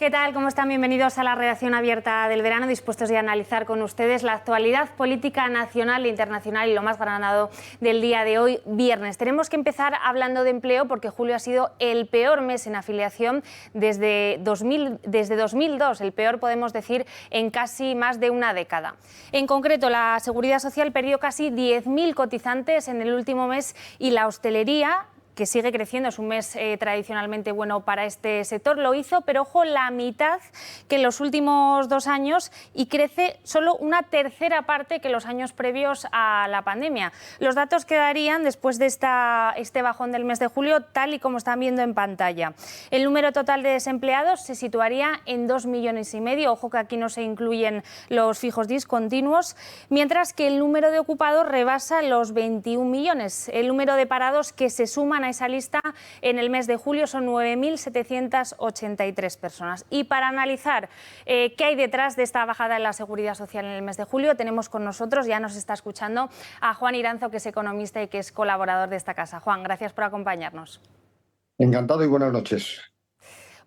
¿Qué tal? ¿Cómo están? Bienvenidos a la redacción abierta del verano, dispuestos ya a analizar con ustedes la actualidad política nacional e internacional y lo más granado del día de hoy, viernes. Tenemos que empezar hablando de empleo porque julio ha sido el peor mes en afiliación desde 2002, el peor podemos decir en casi más de una década. En concreto, la Seguridad Social perdió casi 10.000 cotizantes en el último mes y la hostelería, que sigue creciendo, es un mes tradicionalmente bueno para este sector, lo hizo, pero ojo, la mitad que en los últimos 2 años y crece solo una tercera parte que los años previos a la pandemia. Los datos quedarían después de este bajón del mes de julio, tal y como están viendo en pantalla. El número total de desempleados se situaría en 2,5 millones, ojo que aquí no se incluyen los fijos discontinuos, mientras que el número de ocupados rebasa los 21 millones. El número de parados que se suman a esa lista en el mes de julio son 9.783 personas. Y para analizar qué hay detrás de esta bajada en la Seguridad Social en el mes de julio, tenemos con nosotros, ya nos está escuchando, a Juan Iranzo, que es economista y que es colaborador de esta casa. Juan, gracias por acompañarnos. Encantado y buenas noches.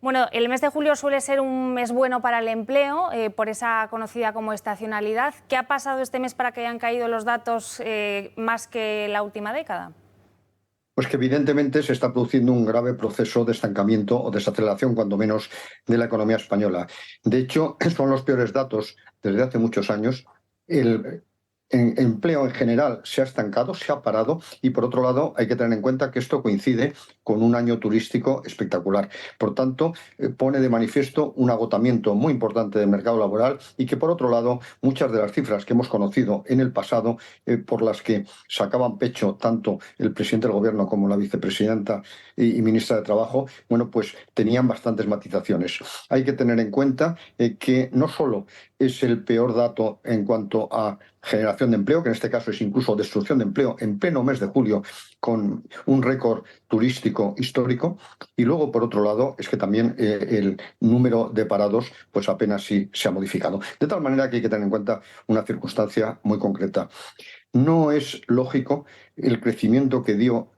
Bueno, el mes de julio suele ser un mes bueno para el empleo, por esa conocida como estacionalidad. ¿Qué ha pasado este mes para que hayan caído los datos más que la última década? Pues que evidentemente se está produciendo un grave proceso de estancamiento o desaceleración, cuando menos, de la economía española. De hecho, son los peores datos desde hace muchos años. El empleo en general se ha estancado, se ha parado, y por otro lado hay que tener en cuenta que esto coincide con un año turístico espectacular. Por tanto, pone de manifiesto un agotamiento muy importante del mercado laboral y que, por otro lado, muchas de las cifras que hemos conocido en el pasado, por las que sacaban pecho tanto el presidente del Gobierno como la vicepresidenta y ministra de Trabajo, bueno, pues tenían bastantes matizaciones. Hay que tener en cuenta que no solo es el peor dato en cuanto a generación de empleo, que en este caso es incluso destrucción de empleo en pleno mes de julio, con un récord turístico histórico, y luego, por otro lado, es que también el número de parados pues apenas sí se ha modificado. De tal manera que hay que tener en cuenta una circunstancia muy concreta. No es lógico el crecimiento que dio,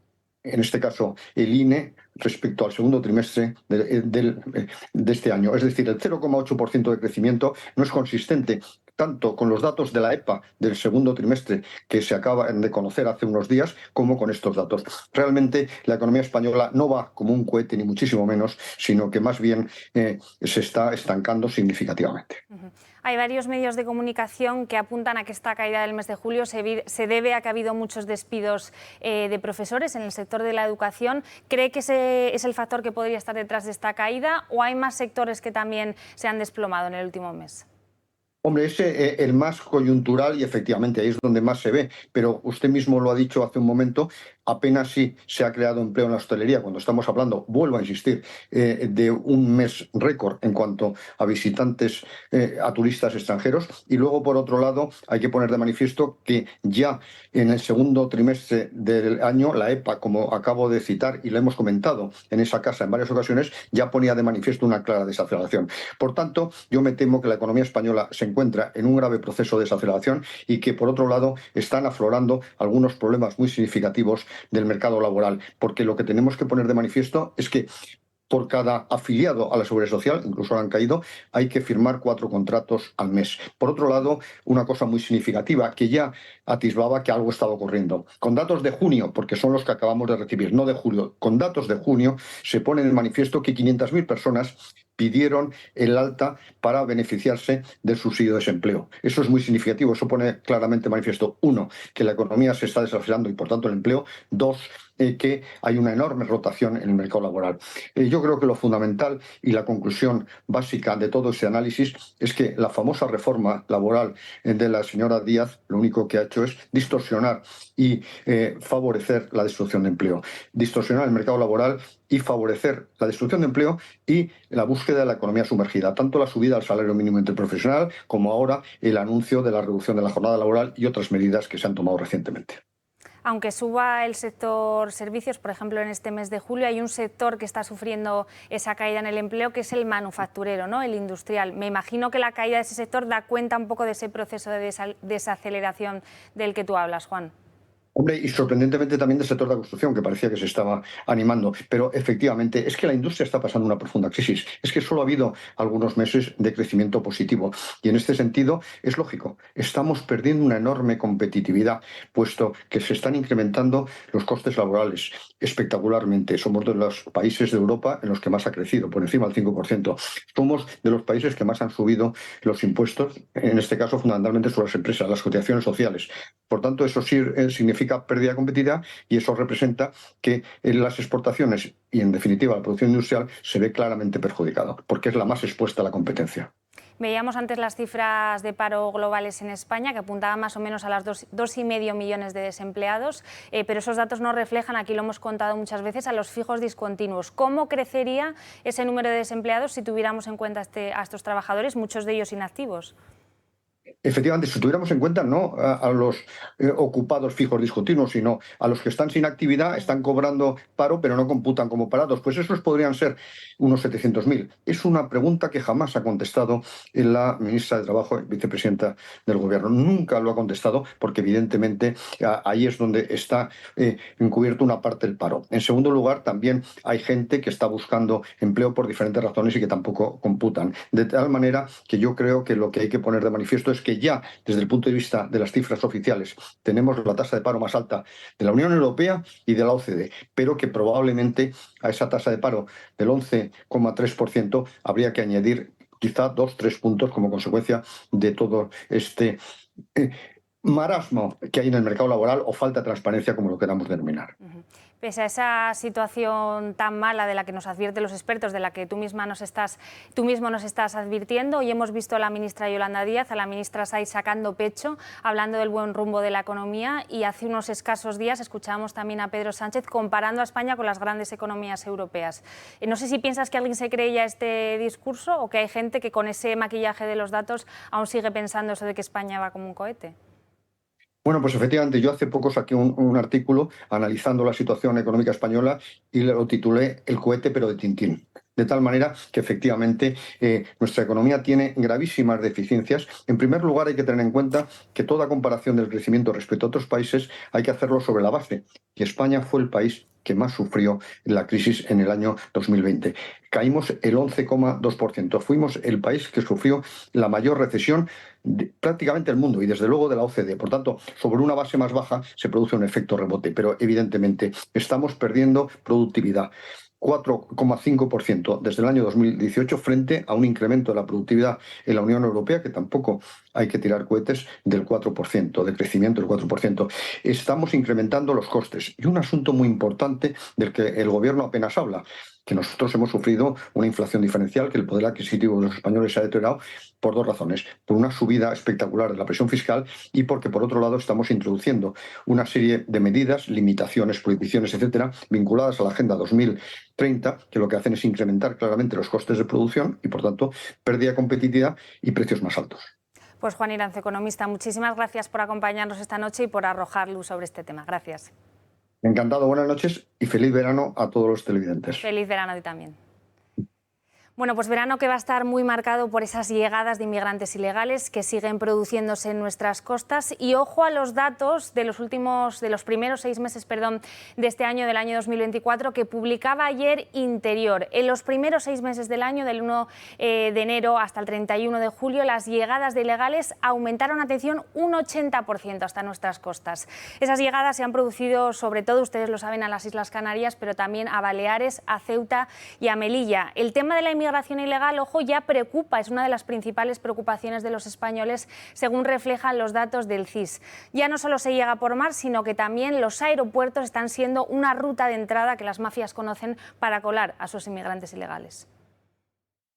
en este caso, el INE respecto al segundo trimestre de este año. Es decir, el 0,8% de crecimiento no es consistente tanto con los datos de la EPA del segundo trimestre que se acaban de conocer hace unos días, como con estos datos. Realmente la economía española no va como un cohete, ni muchísimo menos, sino que más bien se está estancando significativamente. Hay varios medios de comunicación que apuntan a que esta caída del mes de julio se debe a que ha habido muchos despidos de profesores en el sector de la educación. ¿Cree que ese es el factor que podría estar detrás de esta caída o hay más sectores que también se han desplomado en el último mes? Hombre, es el más coyuntural y efectivamente ahí es donde más se ve, pero usted mismo lo ha dicho hace un momento, apenas sí se ha creado empleo en la hostelería, cuando estamos hablando, vuelvo a insistir, de un mes récord en cuanto a visitantes, a turistas extranjeros. Y luego, por otro lado, hay que poner de manifiesto que ya en el segundo trimestre del año, la EPA, como acabo de citar y lo hemos comentado en esa casa en varias ocasiones, ya ponía de manifiesto una clara desaceleración. Por tanto, yo me temo que la economía española se encuentra en un grave proceso de desaceleración y que, por otro lado, están aflorando algunos problemas muy significativos del mercado laboral, porque lo que tenemos que poner de manifiesto es que por cada afiliado a la Seguridad Social, incluso han caído, hay que firmar 4 contratos al mes. Por otro lado, una cosa muy significativa que ya atisbaba que algo estaba ocurriendo. Con datos de junio, porque son los que acabamos de recibir, no de julio, con datos de junio se pone en manifiesto que 500.000 personas pidieron el alta para beneficiarse del subsidio de desempleo. Eso es muy significativo, eso pone claramente de manifiesto, 1, que la economía se está desacelerando y por tanto el empleo, 2, que hay una enorme rotación en el mercado laboral. Yo creo que lo fundamental y la conclusión básica de todo ese análisis es que la famosa reforma laboral de la señora Díaz lo único que ha hecho es distorsionar y favorecer la destrucción de empleo, distorsionar el mercado laboral y favorecer la destrucción de empleo y la búsqueda de la economía sumergida, tanto la subida al salario mínimo interprofesional como ahora el anuncio de la reducción de la jornada laboral y otras medidas que se han tomado recientemente. Aunque suba el sector servicios, por ejemplo, en este mes de julio, hay un sector que está sufriendo esa caída en el empleo, que es el manufacturero, ¿no? El industrial. Me imagino que la caída de ese sector da cuenta un poco de ese proceso de desaceleración del que tú hablas, Juan. Hombre, y sorprendentemente también del sector de la construcción, que parecía que se estaba animando. Pero efectivamente, es que la industria está pasando una profunda crisis. Es que solo ha habido algunos meses de crecimiento positivo. Y en este sentido, es lógico, estamos perdiendo una enorme competitividad, puesto que se están incrementando los costes laborales espectacularmente. Somos de los países de Europa en los que más ha crecido, por encima del 5%. Somos de los países que más han subido los impuestos, en este caso fundamentalmente sobre las empresas, las cotizaciones sociales. Por tanto, eso sí significa pérdida de competitividad y eso representa que en las exportaciones y, en definitiva, la producción industrial se ve claramente perjudicada, porque es la más expuesta a la competencia. Veíamos antes las cifras de paro globales en España, que apuntaban más o menos a las 2,5 millones de desempleados, pero esos datos no reflejan, aquí lo hemos contado muchas veces, a los fijos discontinuos. ¿Cómo crecería ese número de desempleados si tuviéramos en cuenta a estos trabajadores, muchos de ellos inactivos? Efectivamente, si tuviéramos en cuenta no a los ocupados fijos discontinuos, sino a los que están sin actividad, están cobrando paro, pero no computan como parados, pues esos podrían ser unos 700.000. Es una pregunta que jamás ha contestado la ministra de Trabajo y vicepresidenta del Gobierno. Nunca lo ha contestado porque, evidentemente, ahí es donde está encubierto una parte del paro. En segundo lugar, también hay gente que está buscando empleo por diferentes razones y que tampoco computan. De tal manera que yo creo que lo que hay que poner de manifiesto es que ya desde el punto de vista de las cifras oficiales tenemos la tasa de paro más alta de la Unión Europea y de la OCDE, pero que probablemente a esa tasa de paro del 11,3% habría que añadir quizá 2-3 puntos como consecuencia de todo este marasmo que hay en el mercado laboral o falta de transparencia, como lo queramos denominar. Pese a esa situación tan mala de la que nos advierten los expertos, de la que tú mismo nos estás advirtiendo, hoy hemos visto a la ministra Yolanda Díaz, a la ministra Saiz sacando pecho, hablando del buen rumbo de la economía, y hace unos escasos días escuchábamos también a Pedro Sánchez comparando a España con las grandes economías europeas. No sé si piensas que alguien se cree ya este discurso o que hay gente que con ese maquillaje de los datos aún sigue pensando eso de que España va como un cohete. Bueno, pues efectivamente, yo hace poco saqué un artículo analizando la situación económica española y lo titulé El cohete pero de Tintín. De tal manera que efectivamente nuestra economía tiene gravísimas deficiencias. En primer lugar, hay que tener en cuenta que toda comparación del crecimiento respecto a otros países hay que hacerlo sobre la base, que España fue el país que más sufrió la crisis en el año 2020. Caímos el 11,2%. Fuimos el país que sufrió la mayor recesión prácticamente del mundo y desde luego de la OCDE. Por tanto, sobre una base más baja se produce un efecto rebote, pero evidentemente estamos perdiendo productividad. 4,5% desde el año 2018 frente a un incremento de la productividad en la Unión Europea, que tampoco hay que tirar cohetes, del 4%, de crecimiento del 4%. Estamos incrementando los costes. Y un asunto muy importante del que el Gobierno apenas habla, que nosotros hemos sufrido una inflación diferencial, que el poder adquisitivo de los españoles se ha deteriorado por dos razones. Por una subida espectacular de la presión fiscal y porque, por otro lado, estamos introduciendo una serie de medidas, limitaciones, prohibiciones, etcétera, vinculadas a la Agenda 2030, que lo que hacen es incrementar claramente los costes de producción y, por tanto, pérdida de competitividad y precios más altos. Pues Juan Iranzo, economista, muchísimas gracias por acompañarnos esta noche y por arrojar luz sobre este tema. Gracias. Encantado, buenas noches y feliz verano a todos los televidentes. Feliz verano a ti también. Bueno, pues verano que va a estar muy marcado por esas llegadas de inmigrantes ilegales que siguen produciéndose en nuestras costas, y ojo a los datos de los primeros 6 meses, de este año, del año 2024, que publicaba ayer Interior. En los primeros 6 meses del año, del 1 de enero hasta el 31 de julio, las llegadas de ilegales aumentaron, atención, un 80% hasta nuestras costas. Esas llegadas se han producido sobre todo, ustedes lo saben, a las Islas Canarias, pero también a Baleares, a Ceuta y a Melilla. El tema de la inmigración ilegal, ojo, ya preocupa, es una de las principales preocupaciones de los españoles, según reflejan los datos del CIS. Ya no solo se llega por mar, sino que también los aeropuertos están siendo una ruta de entrada que las mafias conocen para colar a sus inmigrantes ilegales.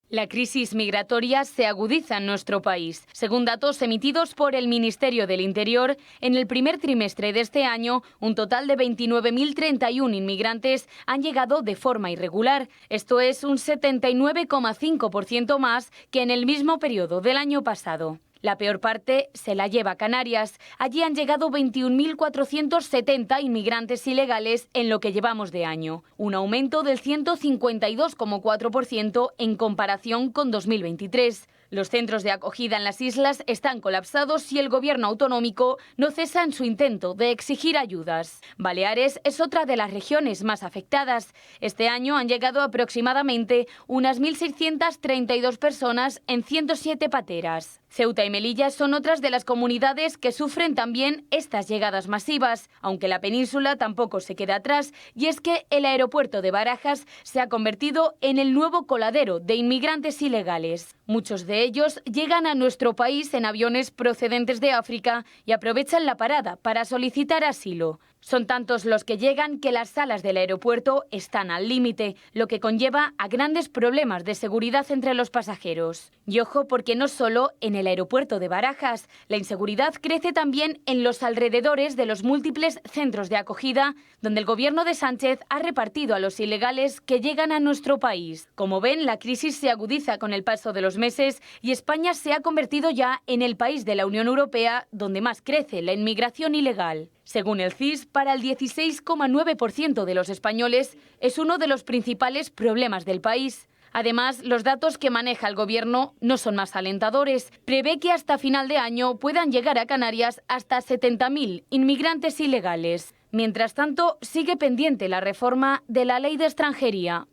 La crisis migratoria se agudiza en nuestro país. Según datos emitidos por el Ministerio del Interior, en el primer trimestre de este año, un total de 29.031 inmigrantes han llegado de forma irregular. Esto es un 79,5% más que en el mismo periodo del año pasado. La peor parte se la lleva Canarias. Allí han llegado 21.470 inmigrantes ilegales en lo que llevamos de año, un aumento del 152,4% en comparación con 2023. Los centros de acogida en las islas están colapsados y el gobierno autonómico no cesa en su intento de exigir ayudas. Baleares es otra de las regiones más afectadas. Este año han llegado aproximadamente unas 1.632 personas en 107 pateras. Ceuta y Melilla son otras de las comunidades que sufren también estas llegadas masivas, aunque la península tampoco se queda atrás, y es que el aeropuerto de Barajas se ha convertido en el nuevo coladero de inmigrantes ilegales. Muchos de ellos llegan a nuestro país en aviones procedentes de África y aprovechan la parada para solicitar asilo. Son tantos los que llegan que las salas del aeropuerto están al límite, lo que conlleva a grandes problemas de seguridad entre los pasajeros. Y ojo, porque no solo en el aeropuerto de Barajas, la inseguridad crece también en los alrededores de los múltiples centros de acogida, donde el gobierno de Sánchez ha repartido a los ilegales que llegan a nuestro país. Como ven, la crisis se agudiza con el paso de los meses y España se ha convertido ya en el país de la Unión Europea donde más crece la inmigración ilegal. Según el CIS, para el 16,9% de los españoles es uno de los principales problemas del país. Además, los datos que maneja el gobierno no son más alentadores. Prevé que hasta final de año puedan llegar a Canarias hasta 70.000 inmigrantes ilegales. Mientras tanto, sigue pendiente la reforma de la ley de extranjería.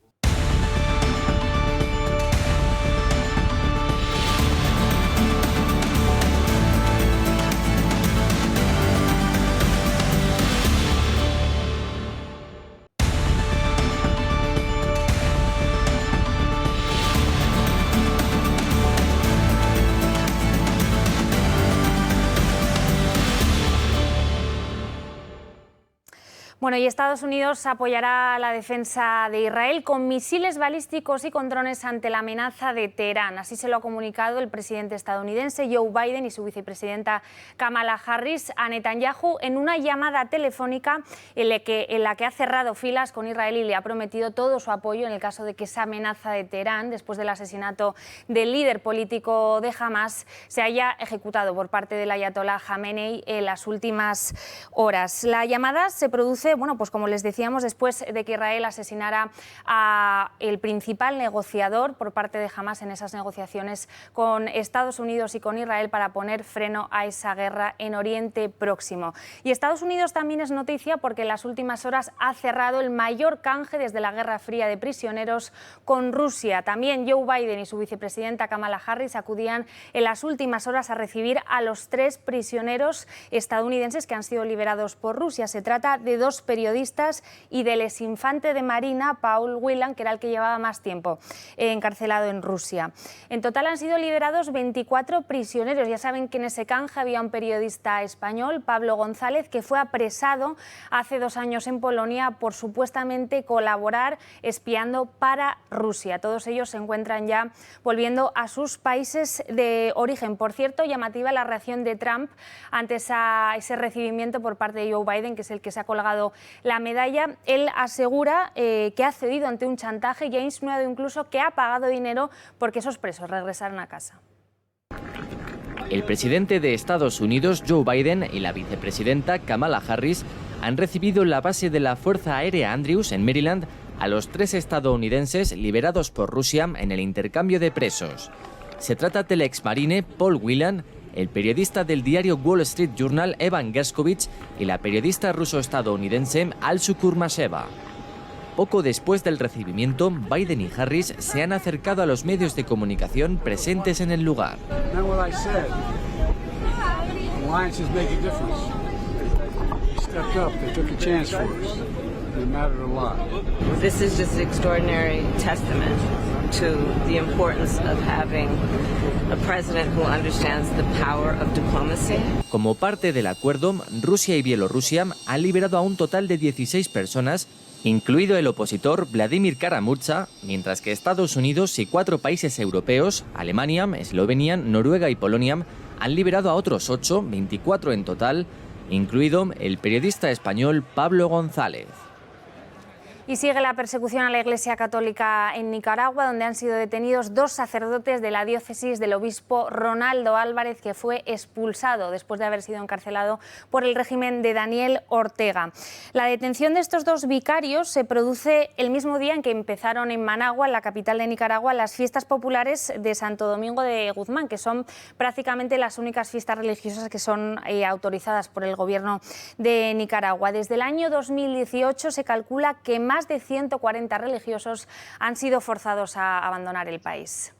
Bueno, y Estados Unidos apoyará la defensa de Israel con misiles balísticos y con drones ante la amenaza de Teherán. Así se lo ha comunicado el presidente estadounidense Joe Biden y su vicepresidenta Kamala Harris a Netanyahu en una llamada telefónica en la que ha cerrado filas con Israel y le ha prometido todo su apoyo en el caso de que esa amenaza de Teherán, después del asesinato del líder político de Hamás, se haya ejecutado por parte del ayatolá Jamenei en las últimas horas. La llamada se produce, bueno, pues como les decíamos, después de que Israel asesinara al principal negociador por parte de Hamás en esas negociaciones con Estados Unidos y con Israel para poner freno a esa guerra en Oriente Próximo. Y Estados Unidos también es noticia porque en las últimas horas ha cerrado el mayor canje desde la Guerra Fría de prisioneros con Rusia. También Joe Biden y su vicepresidenta Kamala Harris acudían en las últimas horas a recibir a los 3 prisioneros estadounidenses que han sido liberados por Rusia. Se trata de 2 periodistas y del exinfante de Marina, Paul Whelan, que era el que llevaba más tiempo encarcelado en Rusia. En total han sido liberados 24 prisioneros. Ya saben que en ese canje había un periodista español, Pablo González, que fue apresado hace 2 años en Polonia por supuestamente colaborar espiando para Rusia. Todos ellos se encuentran ya volviendo a sus países de origen. Por cierto, llamativa la reacción de Trump ante ese recibimiento por parte de Joe Biden, que es el que se ha colgado la medalla. Él asegura que ha cedido ante un chantaje y ha insinuado incluso que ha pagado dinero porque esos presos regresaran a casa. El presidente de Estados Unidos, Joe Biden, y la vicepresidenta Kamala Harris han recibido en la base de la Fuerza Aérea Andrews, en Maryland, a los 3 estadounidenses liberados por Rusia en el intercambio de presos. Se trata del exmarine Paul Whelan, el periodista del diario Wall Street Journal Evan Gershkovich y la periodista ruso-estadounidense Alsu Kurmasheva. Poco después del recibimiento, Biden y Harris se han acercado a los medios de comunicación presentes en el lugar. This is just an extraordinary testament to the importance of having a president who understands the power of diplomacy. Como parte del acuerdo, Rusia y Bielorrusia han liberado a un total de 16 personas, incluido el opositor Vladimir Kara-Murza, mientras que Estados Unidos y 4 países europeos, Alemania, Eslovenia, Noruega y Polonia, han liberado a otros 8, 24 en total, incluido el periodista español Pablo González. Y sigue la persecución a la Iglesia Católica en Nicaragua, donde han sido detenidos 2 sacerdotes de la diócesis del obispo Ronaldo Álvarez, que fue expulsado después de haber sido encarcelado por el régimen de Daniel Ortega. La detención de estos 2 vicarios se produce el mismo día en que empezaron en Managua, la capital de Nicaragua, las fiestas populares de Santo Domingo de Guzmán, que son prácticamente las únicas fiestas religiosas que son autorizadas por el gobierno de Nicaragua. Desde el año 2018 se calcula que más de 140 religiosos han sido forzados a abandonar el país.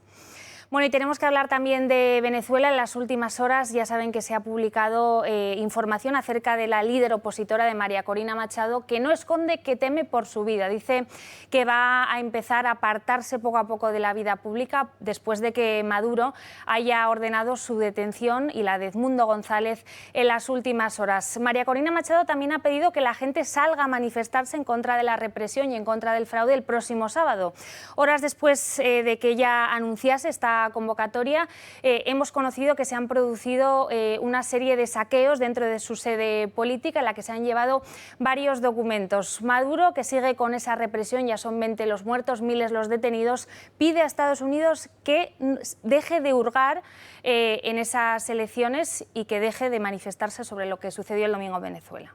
Bueno, y tenemos que hablar también de Venezuela. En las últimas horas ya saben que se ha publicado información acerca de la líder opositora de María Corina Machado, que no esconde que teme por su vida. Dice que va a empezar a apartarse poco a poco de la vida pública después de que Maduro haya ordenado su detención y la de Edmundo González en las últimas horas. María Corina Machado también ha pedido que la gente salga a manifestarse en contra de la represión y en contra del fraude el próximo sábado. Horas después de que ella anunciase esta convocatoria, hemos conocido que se han producido una serie de saqueos dentro de su sede política en la que se han llevado varios documentos. Maduro, que sigue con esa represión, ya son 20 los muertos, miles los detenidos, pide a Estados Unidos que deje de hurgar en esas elecciones y que deje de manifestarse sobre lo que sucedió el domingo en Venezuela.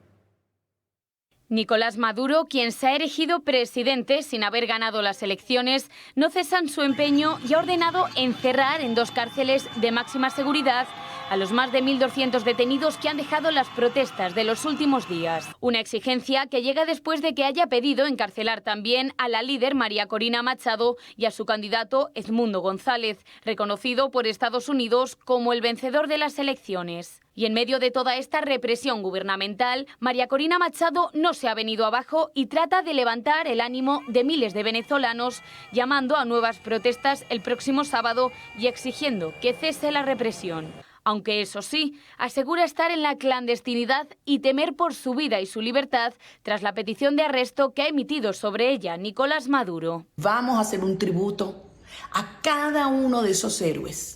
Nicolás Maduro, quien se ha erigido presidente sin haber ganado las elecciones, no cesa en su empeño y ha ordenado encerrar en 2 cárceles de máxima seguridad a los más de 1.200 detenidos que han dejado las protestas de los últimos días. Una exigencia que llega después de que haya pedido encarcelar también a la líder María Corina Machado y a su candidato Edmundo González, reconocido por Estados Unidos como el vencedor de las elecciones. Y en medio de toda esta represión gubernamental, María Corina Machado no se ha venido abajo y trata de levantar el ánimo de miles de venezolanos, llamando a nuevas protestas el próximo sábado y exigiendo que cese la represión. Aunque eso sí, asegura estar en la clandestinidad y temer por su vida y su libertad tras la petición de arresto que ha emitido sobre ella Nicolás Maduro. Vamos a hacer un tributo a cada uno de esos héroes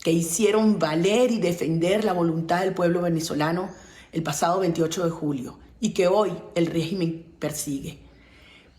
que hicieron valer y defender la voluntad del pueblo venezolano el pasado 28 de julio y que hoy el régimen persigue,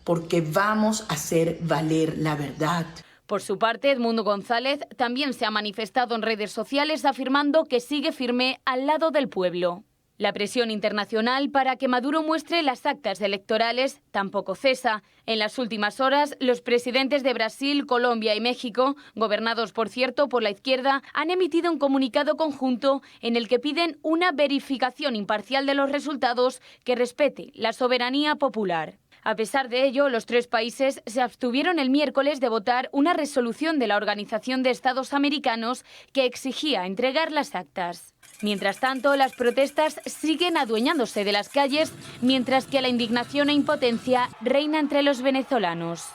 porque vamos a hacer valer la verdad. Por su parte, Edmundo González también se ha manifestado en redes sociales afirmando que sigue firme al lado del pueblo. La presión internacional para que Maduro muestre las actas electorales tampoco cesa. En las últimas horas, los presidentes de Brasil, Colombia y México, gobernados por cierto por la izquierda, han emitido un comunicado conjunto en el que piden una verificación imparcial de los resultados que respete la soberanía popular. A pesar de ello, los 3 países se abstuvieron el miércoles de votar una resolución de la Organización de Estados Americanos que exigía entregar las actas. Mientras tanto, las protestas siguen adueñándose de las calles, mientras que la indignación e impotencia reina entre los venezolanos.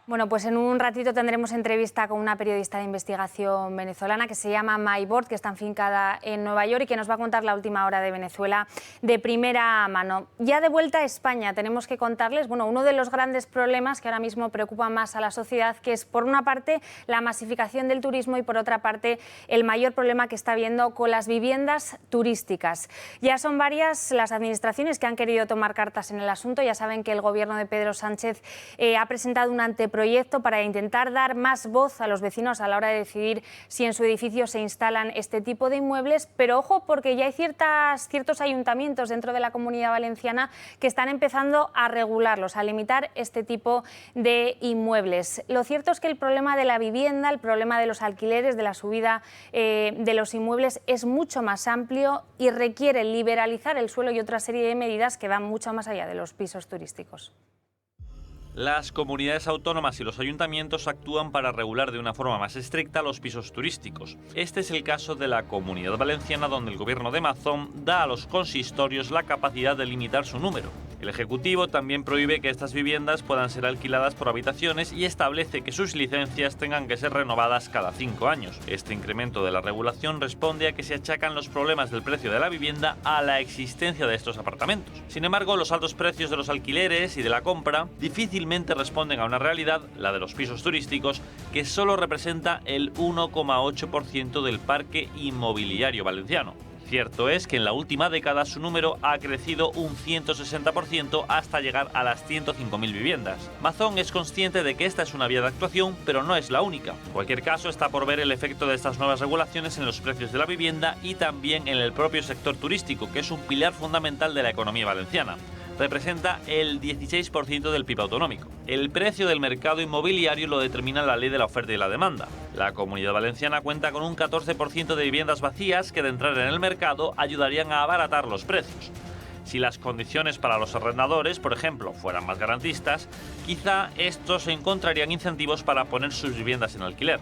Bueno, pues en un ratito tendremos entrevista con una periodista de investigación venezolana que se llama Maybord, que está afincada en Nueva York y que nos va a contar la última hora de Venezuela de primera mano. Ya de vuelta a España tenemos que contarles, bueno, uno de los grandes problemas que ahora mismo preocupa más a la sociedad, que es por una parte la masificación del turismo y por otra parte el mayor problema que está habiendo con las viviendas turísticas. Ya son varias las administraciones que han querido tomar cartas en el asunto. Ya saben que el gobierno de Pedro Sánchez ha presentado un anteproyecto para intentar dar más voz a los vecinos a la hora de decidir si en su edificio se instalan este tipo de inmuebles, pero ojo, porque ya hay ciertos ayuntamientos dentro de la Comunidad Valenciana que están empezando a regularlos, a limitar este tipo de inmuebles. Lo cierto es que el problema de la vivienda, el problema de los alquileres, de la subida de los inmuebles es mucho más amplio y requiere liberalizar el suelo y otra serie de medidas que van mucho más allá de los pisos turísticos. Las comunidades autónomas y los ayuntamientos actúan para regular de una forma más estricta los pisos turísticos. Este es el caso de la Comunidad Valenciana, donde el gobierno de Mazón da a los consistorios la capacidad de limitar su número. El Ejecutivo también prohíbe que estas viviendas puedan ser alquiladas por habitaciones y establece que sus licencias tengan que ser renovadas cada 5 años. Este incremento de la regulación responde a que se achacan los problemas del precio de la vivienda a la existencia de estos apartamentos. Sin embargo, los altos precios de los alquileres y de la compra difícilmente responden a una realidad, la de los pisos turísticos, que solo representa el 1,8% del parque inmobiliario valenciano. Cierto es que en la última década su número ha crecido un 160% hasta llegar a las 105.000 viviendas. Mazón es consciente de que esta es una vía de actuación, pero no es la única. En cualquier caso, está por ver el efecto de estas nuevas regulaciones en los precios de la vivienda y también en el propio sector turístico, que es un pilar fundamental de la economía valenciana. Representa el 16% del PIB autonómico. El precio del mercado inmobiliario lo determina la ley de la oferta y la demanda. La Comunidad Valenciana cuenta con un 14% de viviendas vacías que, de entrar en el mercado, ayudarían a abaratar los precios. Si las condiciones para los arrendadores, por ejemplo, fueran más garantistas, quizá estos encontrarían incentivos para poner sus viviendas en alquiler.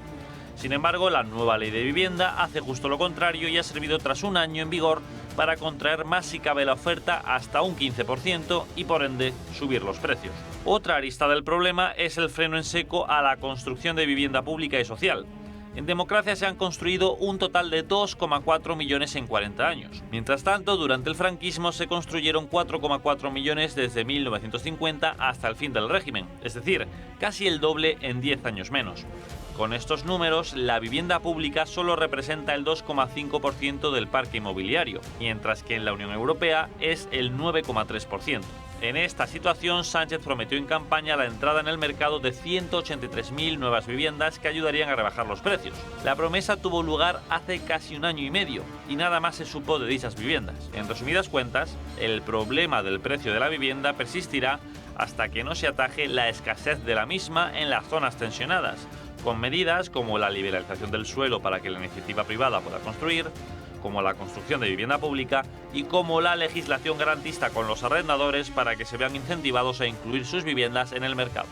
Sin embargo, la nueva ley de vivienda hace justo lo contrario y ha servido tras un año en vigor para contraer más si cabe la oferta hasta un 15% y por ende subir los precios. Otra arista del problema es el freno en seco a la construcción de vivienda pública y social. En democracia se han construido un total de 2,4 millones en 40 años. Mientras tanto, durante el franquismo se construyeron 4,4 millones desde 1950 hasta el fin del régimen, es decir, casi el doble en 10 años menos. Con estos números, la vivienda pública solo representa el 2,5% del parque inmobiliario, mientras que en la Unión Europea es el 9,3%. En esta situación, Sánchez prometió en campaña la entrada en el mercado de 183.000 nuevas viviendas que ayudarían a rebajar los precios. La promesa tuvo lugar hace casi un año y medio y nada más se supo de dichas viviendas. En resumidas cuentas, el problema del precio de la vivienda persistirá hasta que no se ataje la escasez de la misma en las zonas tensionadas, con medidas como la liberalización del suelo para que la iniciativa privada pueda construir, como la construcción de vivienda pública y como la legislación garantista con los arrendadores para que se vean incentivados a incluir sus viviendas en el mercado.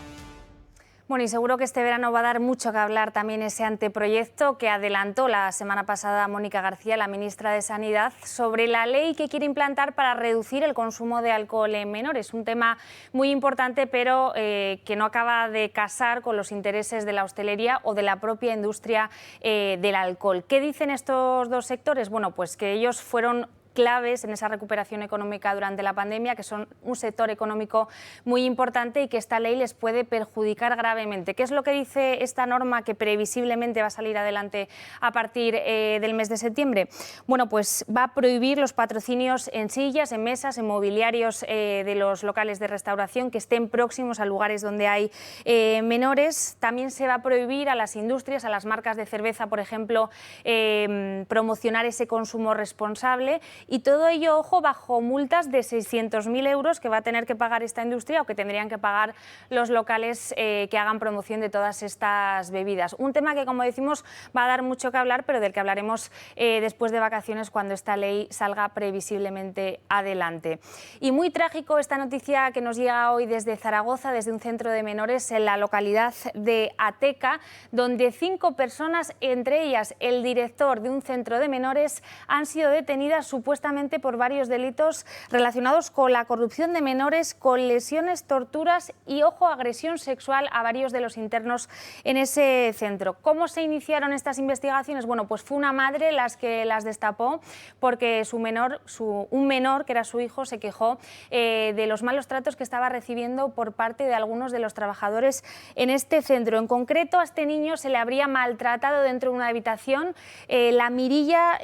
Bueno, y seguro que este verano va a dar mucho que hablar también ese anteproyecto que adelantó la semana pasada Mónica García, la ministra de Sanidad, sobre la ley que quiere implantar para reducir el consumo de alcohol en menores. Un tema muy importante, pero que no acaba de casar con los intereses de la hostelería o de la propia industria del alcohol. ¿Qué dicen estos dos sectores? Bueno, pues que ellos fueron claves en esa recuperación económica durante la pandemia, que son un sector económico muy importante y que esta ley les puede perjudicar gravemente. ¿Qué es lo que dice esta norma que previsiblemente va a salir adelante a partir del mes de septiembre? Bueno, pues va a prohibir los patrocinios en sillas, en mesas, en mobiliarios de los locales de restauración que estén próximos a lugares donde hay menores. También se va a prohibir a las industrias, a las marcas de cerveza, por ejemplo, promocionar ese consumo responsable. Y todo ello, ojo, bajo multas de 600.000 euros que va a tener que pagar esta industria o que tendrían que pagar los locales que hagan promoción de todas estas bebidas. Un tema que, como decimos, va a dar mucho que hablar, pero del que hablaremos después de vacaciones cuando esta ley salga previsiblemente adelante. Y muy trágico esta noticia que nos llega hoy desde Zaragoza, desde un centro de menores en la localidad de Ateca, donde 5 personas, entre ellas el director de un centro de menores, han sido detenidas supuestamente por varios delitos relacionados con la corrupción de menores, con lesiones, torturas y, ojo, agresión sexual a varios de los internos en ese centro. ¿Cómo se iniciaron estas investigaciones? Bueno, pues fue una madre que las destapó porque un menor, que era su hijo, se quejó de los malos tratos que estaba recibiendo por parte de algunos de los trabajadores en este centro. En concreto, a este niño se le habría maltratado dentro de una habitación. La mirilla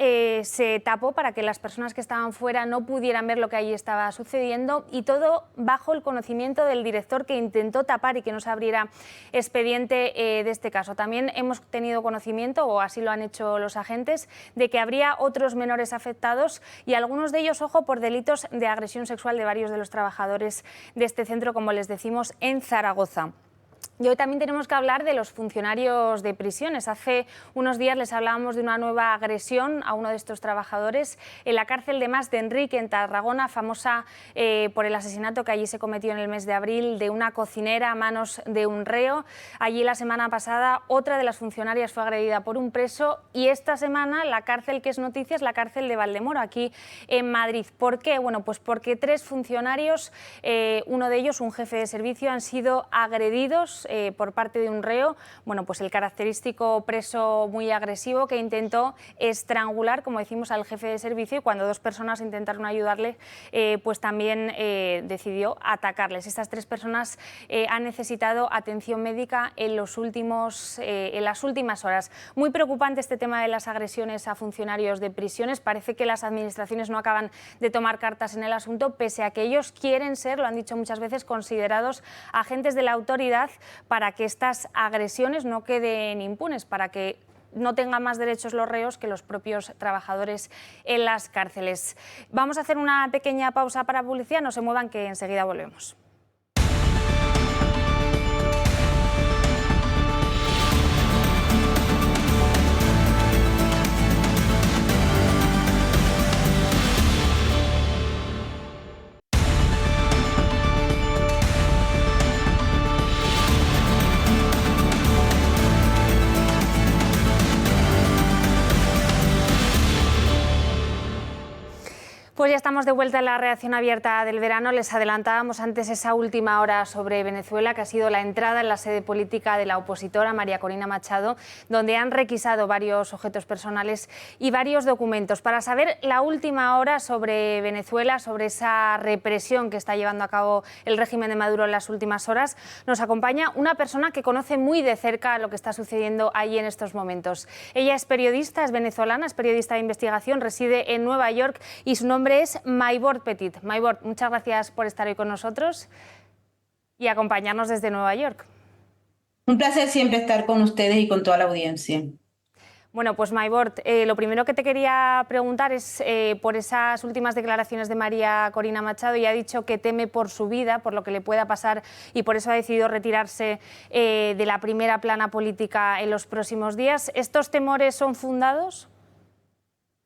se tapó para que las personas que estaban fuera no pudieran ver lo que allí estaba sucediendo, y todo bajo el conocimiento del director, que intentó tapar y que no se abriera expediente de este caso. También hemos tenido conocimiento, o así lo han hecho los agentes, de que habría otros menores afectados y algunos de ellos, ojo, por delitos de agresión sexual de varios de los trabajadores de este centro, como les decimos, en Zaragoza. Y hoy también tenemos que hablar de los funcionarios de prisiones. Hace unos días les hablábamos de una nueva agresión a uno de estos trabajadores en la cárcel de Mas de Enrique, en Tarragona, famosa por el asesinato que allí se cometió en el mes de abril de una cocinera a manos de un reo. Allí la semana pasada otra de las funcionarias fue agredida por un preso, y esta semana la cárcel que es noticia es la cárcel de Valdemoro, aquí en Madrid. ¿Por qué? Bueno, pues porque 3 funcionarios, uno de ellos un jefe de servicio, han sido agredidos por parte de un reo, bueno, pues el característico preso muy agresivo que intentó estrangular, como decimos, al jefe de servicio, y cuando 2 personas intentaron ayudarle, pues también decidió atacarles. Estas 3 personas han necesitado atención médica en las últimas horas. Muy preocupante este tema de las agresiones a funcionarios de prisiones. Parece que las administraciones no acaban de tomar cartas en el asunto, pese a que ellos quieren ser, lo han dicho muchas veces, considerados agentes de la autoridad, para que estas agresiones no queden impunes, para que no tengan más derechos los reos que los propios trabajadores en las cárceles. Vamos a hacer una pequeña pausa para publicidad, no se muevan que enseguida volvemos. Pues ya estamos de vuelta en la reacción abierta del verano. Les adelantábamos antes esa última hora sobre Venezuela, que ha sido la entrada en la sede política de la opositora María Corina Machado, donde han requisado varios objetos personales y varios documentos. Para saber la última hora sobre Venezuela, sobre esa represión que está llevando a cabo el régimen de Maduro en las últimas horas, nos acompaña una persona que conoce muy de cerca lo que está sucediendo allí en estos momentos. Ella es periodista, es venezolana, es periodista de investigación, reside en Nueva York y su nombre es Maybord Petit. Maybord, muchas gracias por estar hoy con nosotros y acompañarnos desde Nueva York. Un placer siempre estar con ustedes y con toda la audiencia. Bueno, pues Maybord, lo primero que te quería preguntar es por esas últimas declaraciones de María Corina Machado. Ella ha dicho que teme por su vida, por lo que le pueda pasar, y por eso ha decidido retirarse de la primera plana política en los próximos días. ¿Estos temores son fundados?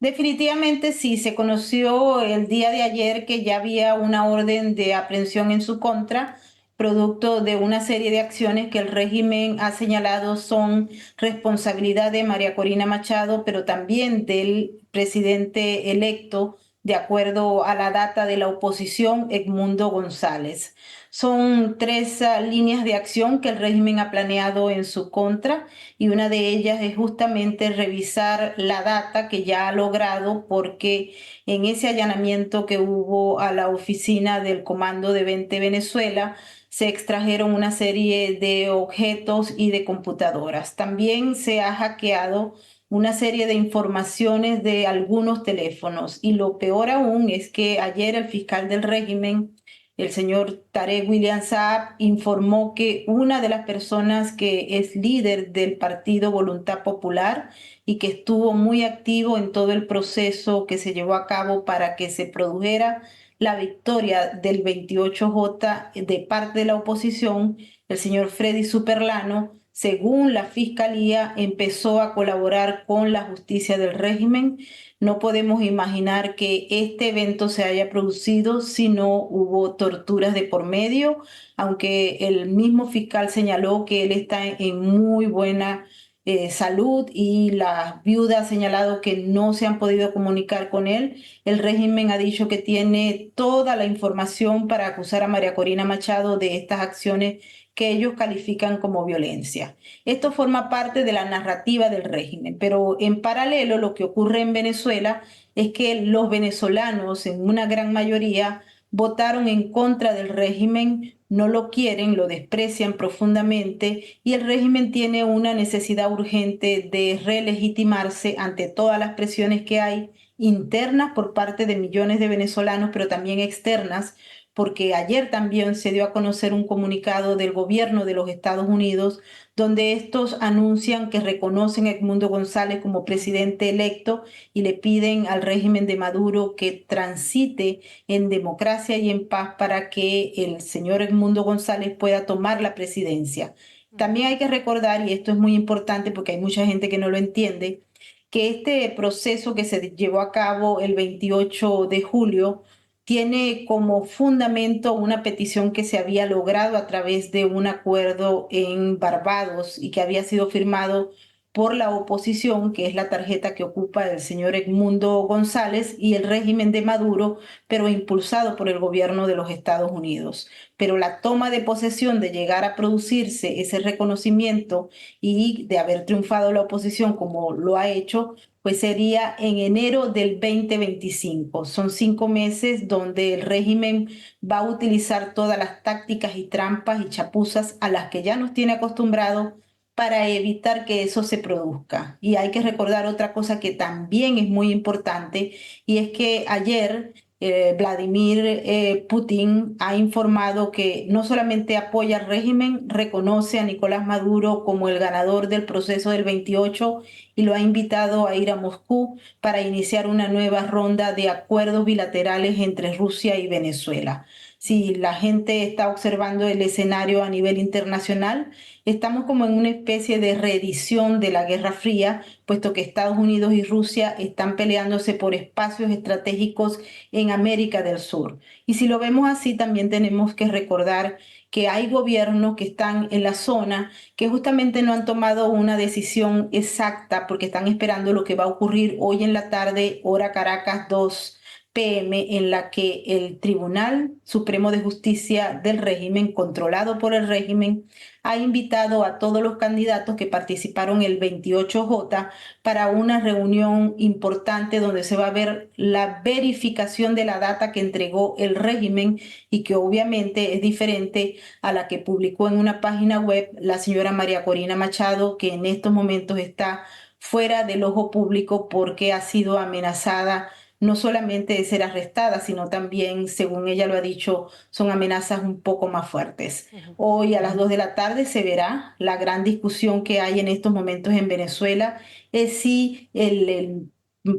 Definitivamente sí, se conoció el día de ayer que ya había una orden de aprehensión en su contra, producto de una serie de acciones que el régimen ha señalado son responsabilidad de María Corina Machado, pero también del presidente electo, de acuerdo a la data de la oposición, Edmundo González. Son 3 líneas de acción que el régimen ha planeado en su contra, y una de ellas es justamente revisar la data que ya ha logrado, porque en ese allanamiento que hubo a la oficina del Comando de 20 Venezuela, se extrajeron una serie de objetos y de computadoras. También se ha hackeado una serie de informaciones de algunos teléfonos, y lo peor aún es que ayer el fiscal del régimen, el señor Tarek William Saab, informó que una de las personas que es líder del partido Voluntad Popular y que estuvo muy activo en todo el proceso que se llevó a cabo para que se produjera la victoria del 28J de parte de la oposición, el señor Freddy Superlano, según la Fiscalía, empezó a colaborar con la justicia del régimen. No podemos imaginar que este evento se haya producido si no hubo torturas de por medio, aunque el mismo fiscal señaló que él está en muy buena salud, y la viuda ha señalado que no se han podido comunicar con él. El régimen ha dicho que tiene toda la información para acusar a María Corina Machado de estas acciones que ellos califican como violencia. Esto forma parte de la narrativa del régimen, pero en paralelo lo que ocurre en Venezuela es que los venezolanos, en una gran mayoría, votaron en contra del régimen, no lo quieren, lo desprecian profundamente, y el régimen tiene una necesidad urgente de relegitimarse ante todas las presiones que hay internas por parte de millones de venezolanos, pero también externas, porque ayer también se dio a conocer un comunicado del gobierno de los Estados Unidos donde estos anuncian que reconocen a Edmundo González como presidente electo y le piden al régimen de Maduro que transite en democracia y en paz para que el señor Edmundo González pueda tomar la presidencia. También hay que recordar, y esto es muy importante porque hay mucha gente que no lo entiende, que este proceso que se llevó a cabo el 28 de julio tiene como fundamento una petición que se había logrado a través de un acuerdo en Barbados y que había sido firmado por la oposición, que es la tarjeta que ocupa el señor Edmundo González, y el régimen de Maduro, pero impulsado por el gobierno de los Estados Unidos. Pero la toma de posesión, de llegar a producirse ese reconocimiento y de haber triunfado la oposición como lo ha hecho, pues sería en enero del 2025. Son 5 meses donde el régimen va a utilizar todas las tácticas y trampas y chapuzas a las que ya nos tiene acostumbrados para evitar que eso se produzca. Y hay que recordar otra cosa que también es muy importante, y es que ayer Vladimir Putin ha informado que no solamente apoya al régimen, reconoce a Nicolás Maduro como el ganador del proceso del 28 y lo ha invitado a ir a Moscú para iniciar una nueva ronda de acuerdos bilaterales entre Rusia y Venezuela. Si la gente está observando el escenario a nivel internacional, estamos como en una especie de reedición de la Guerra Fría, puesto que Estados Unidos y Rusia están peleándose por espacios estratégicos en América del Sur. Y si lo vemos así, también tenemos que recordar que hay gobiernos que están en la zona que justamente no han tomado una decisión exacta porque están esperando lo que va a ocurrir hoy en la tarde, hora Caracas 2 p.m., en la que el Tribunal Supremo de Justicia del régimen, controlado por el régimen, ha invitado a todos los candidatos que participaron el 28J para una reunión importante donde se va a ver la verificación de la data que entregó el régimen y que obviamente es diferente a la que publicó en una página web la señora María Corina Machado, que en estos momentos está fuera del ojo público porque ha sido amenazada no solamente de ser arrestada, sino también, según ella lo ha dicho, son amenazas un poco más fuertes. Hoy a las 2 de la tarde se verá la gran discusión que hay en estos momentos en Venezuela, es si el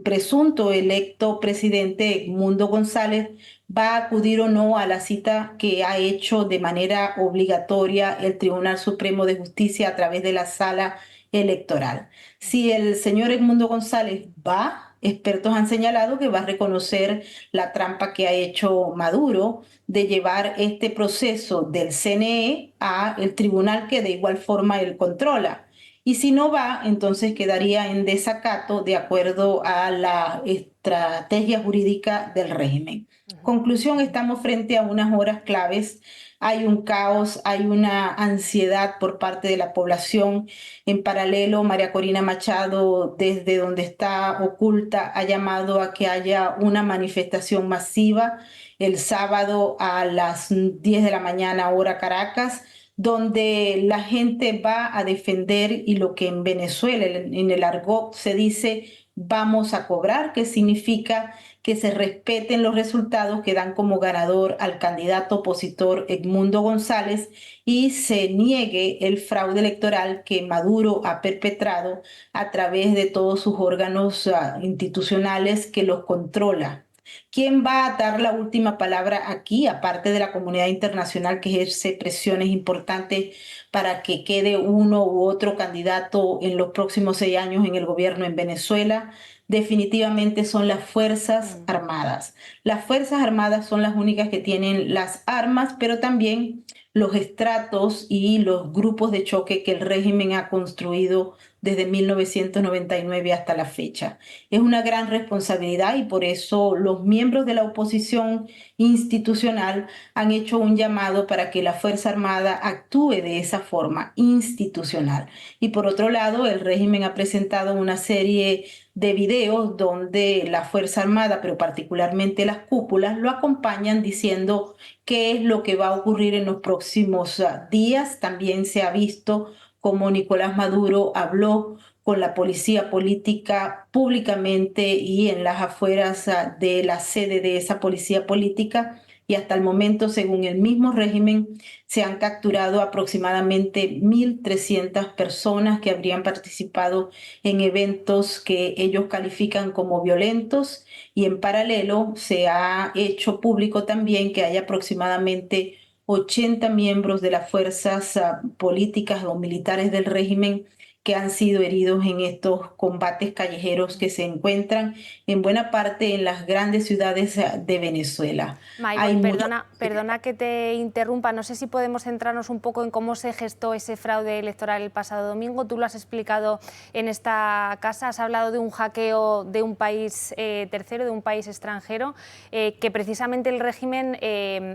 presunto electo presidente Edmundo González va a acudir o no a la cita que ha hecho de manera obligatoria el Tribunal Supremo de Justicia a través de la sala electoral. Si el señor Edmundo González va, expertos han señalado que va a reconocer la trampa que ha hecho Maduro de llevar este proceso del CNE a el tribunal que de igual forma él controla. Y si no va, entonces quedaría en desacato de acuerdo a la estrategia jurídica del régimen. Conclusión, estamos frente a unas horas claves. Hay un caos, hay una ansiedad por parte de la población. En paralelo, María Corina Machado, desde donde está oculta, ha llamado a que haya una manifestación masiva el sábado a las 10 de la mañana, hora Caracas, donde la gente va a defender, y lo que en Venezuela, en el argot, se dice vamos a cobrar, que significa que se respeten los resultados que dan como ganador al candidato opositor Edmundo González y se niegue el fraude electoral que Maduro ha perpetrado a través de todos sus órganos institucionales que los controla. ¿Quién va a dar la última palabra aquí, aparte de la comunidad internacional que ejerce presiones importantes para que quede uno u otro candidato en los próximos 6 años en el gobierno en Venezuela? Definitivamente son las Fuerzas Armadas. Las Fuerzas Armadas son las únicas que tienen las armas, pero también los estratos y los grupos de choque que el régimen ha construido desde 1999 hasta la fecha. Es una gran responsabilidad y por eso los miembros de la oposición institucional han hecho un llamado para que la Fuerza Armada actúe de esa forma institucional. Y por otro lado, el régimen ha presentado una serie de videos donde la Fuerza Armada, pero particularmente las cúpulas, lo acompañan diciendo qué es lo que va a ocurrir en los próximos días. También se ha visto cómo Nicolás Maduro habló con la policía política públicamente y en las afueras de la sede de esa policía política. Y hasta el momento, según el mismo régimen, se han capturado aproximadamente 1.300 personas que habrían participado en eventos que ellos califican como violentos. Y en paralelo se ha hecho público también que hay aproximadamente 80 miembros de las fuerzas políticas o militares del régimen que han sido heridos en estos combates callejeros que se encuentran en buena parte en las grandes ciudades de Venezuela. Maybor, perdona que te interrumpa, no sé si podemos centrarnos un poco en cómo se gestó ese fraude electoral el pasado domingo. Tú lo has explicado en esta casa, has hablado de un hackeo de un país tercero, de un país extranjero, que precisamente el régimen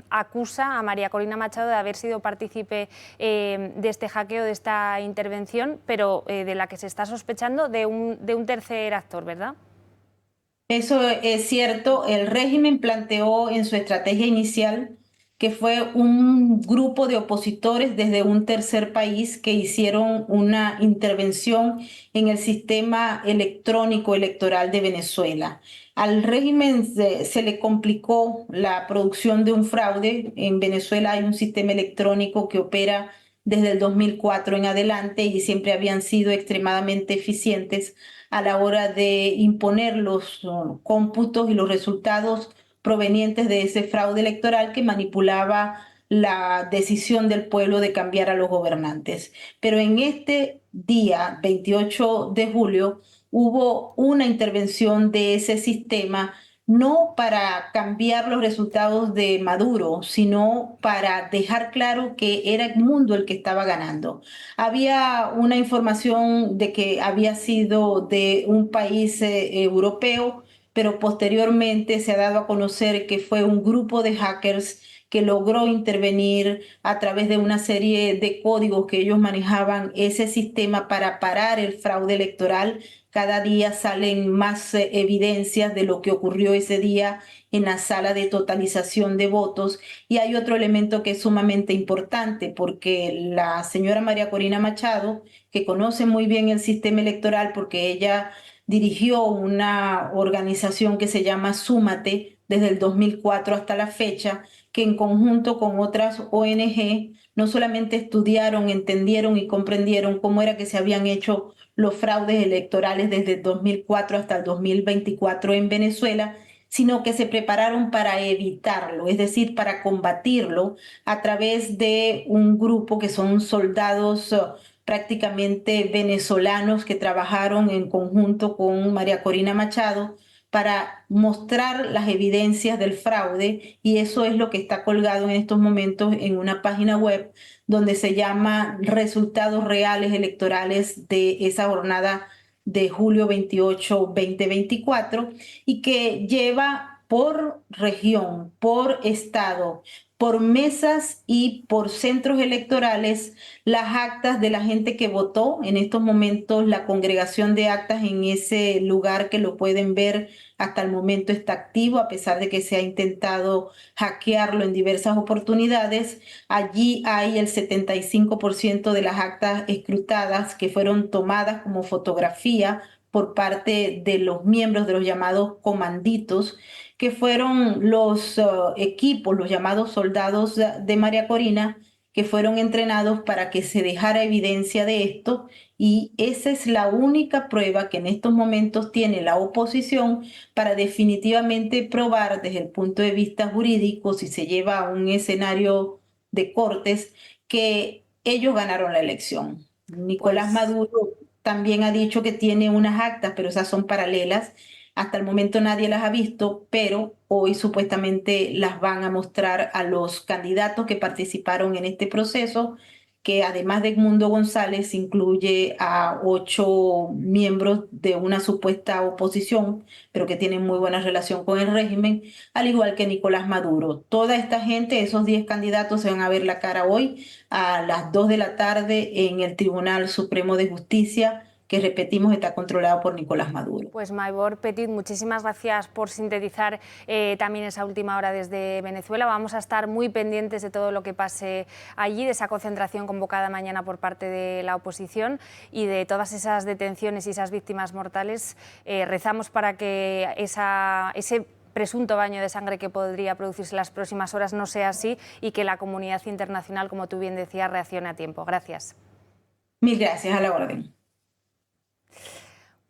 acusa a María Corina Machado de haber sido partícipe de este hackeo, de esta intervención, pero de la que se está sospechando de un tercer actor, ¿verdad? Eso es cierto. El régimen planteó en su estrategia inicial que fue un grupo de opositores desde un tercer país que hicieron una intervención en el sistema electrónico electoral de Venezuela. Al régimen se le complicó la producción de un fraude. En Venezuela hay un sistema electrónico que opera desde el 2004 en adelante y siempre habían sido extremadamente eficientes a la hora de imponer los cómputos y los resultados provenientes de ese fraude electoral que manipulaba la decisión del pueblo de cambiar a los gobernantes. Pero en este día, 28 de julio, hubo una intervención de ese sistema no para cambiar los resultados de Maduro, sino para dejar claro que era el mundo el que estaba ganando. Había una información de que había sido de un país europeo, pero posteriormente se ha dado a conocer que fue un grupo de hackers que logró intervenir a través de una serie de códigos que ellos manejaban ese sistema para parar el fraude electoral. Cada día salen más evidencias de lo que ocurrió ese día en la sala de totalización de votos. Y hay otro elemento que es sumamente importante, porque la señora María Corina Machado, que conoce muy bien el sistema electoral porque ella dirigió una organización que se llama Súmate desde el 2004 hasta la fecha, que en conjunto con otras ONG no solamente estudiaron, entendieron y comprendieron cómo era que se habían hecho los fraudes electorales desde el 2004 hasta el 2024 en Venezuela, sino que se prepararon para evitarlo, es decir, para combatirlo a través de un grupo que son soldados prácticamente venezolanos que trabajaron en conjunto con María Corina Machado para mostrar las evidencias del fraude, y eso es lo que está colgado en estos momentos en una página web donde se llama Resultados Reales Electorales de esa jornada de julio 28, 2024, y que lleva por región, por estado, por mesas y por centros electorales las actas de la gente que votó. En estos momentos la congregación de actas en ese lugar, que lo pueden ver, hasta el momento está activo, a pesar de que se ha intentado hackearlo en diversas oportunidades. Allí hay el 75% de las actas escrutadas que fueron tomadas como fotografía por parte de los miembros de los llamados comanditos, que fueron los equipos, los llamados soldados de María Corina, que fueron entrenados para que se dejara evidencia de esto, y esa es la única prueba que en estos momentos tiene la oposición para definitivamente probar desde el punto de vista jurídico, si se lleva a un escenario de cortes, que ellos ganaron la elección. Nicolás Maduro también ha dicho que tiene unas actas, pero esas son paralelas. Hasta el momento nadie las ha visto, pero hoy supuestamente las van a mostrar a los candidatos que participaron en este proceso, que además de Edmundo González incluye a 8 miembros de una supuesta oposición, pero que tienen muy buena relación con el régimen, al igual que Nicolás Maduro. Toda esta gente, esos 10 candidatos, se van a ver la cara hoy a las 2 de la tarde en el Tribunal Supremo de Justicia, que, repetimos, está controlado por Nicolás Maduro. Pues Maybor Petit, muchísimas gracias por sintetizar también esa última hora desde Venezuela. Vamos a estar muy pendientes de todo lo que pase allí, de esa concentración convocada mañana por parte de la oposición y de todas esas detenciones y esas víctimas mortales. Rezamos para que ese presunto baño de sangre que podría producirse en las próximas horas no sea así y que la comunidad internacional, como tú bien decías, reaccione a tiempo. Gracias. Mil gracias, a la orden.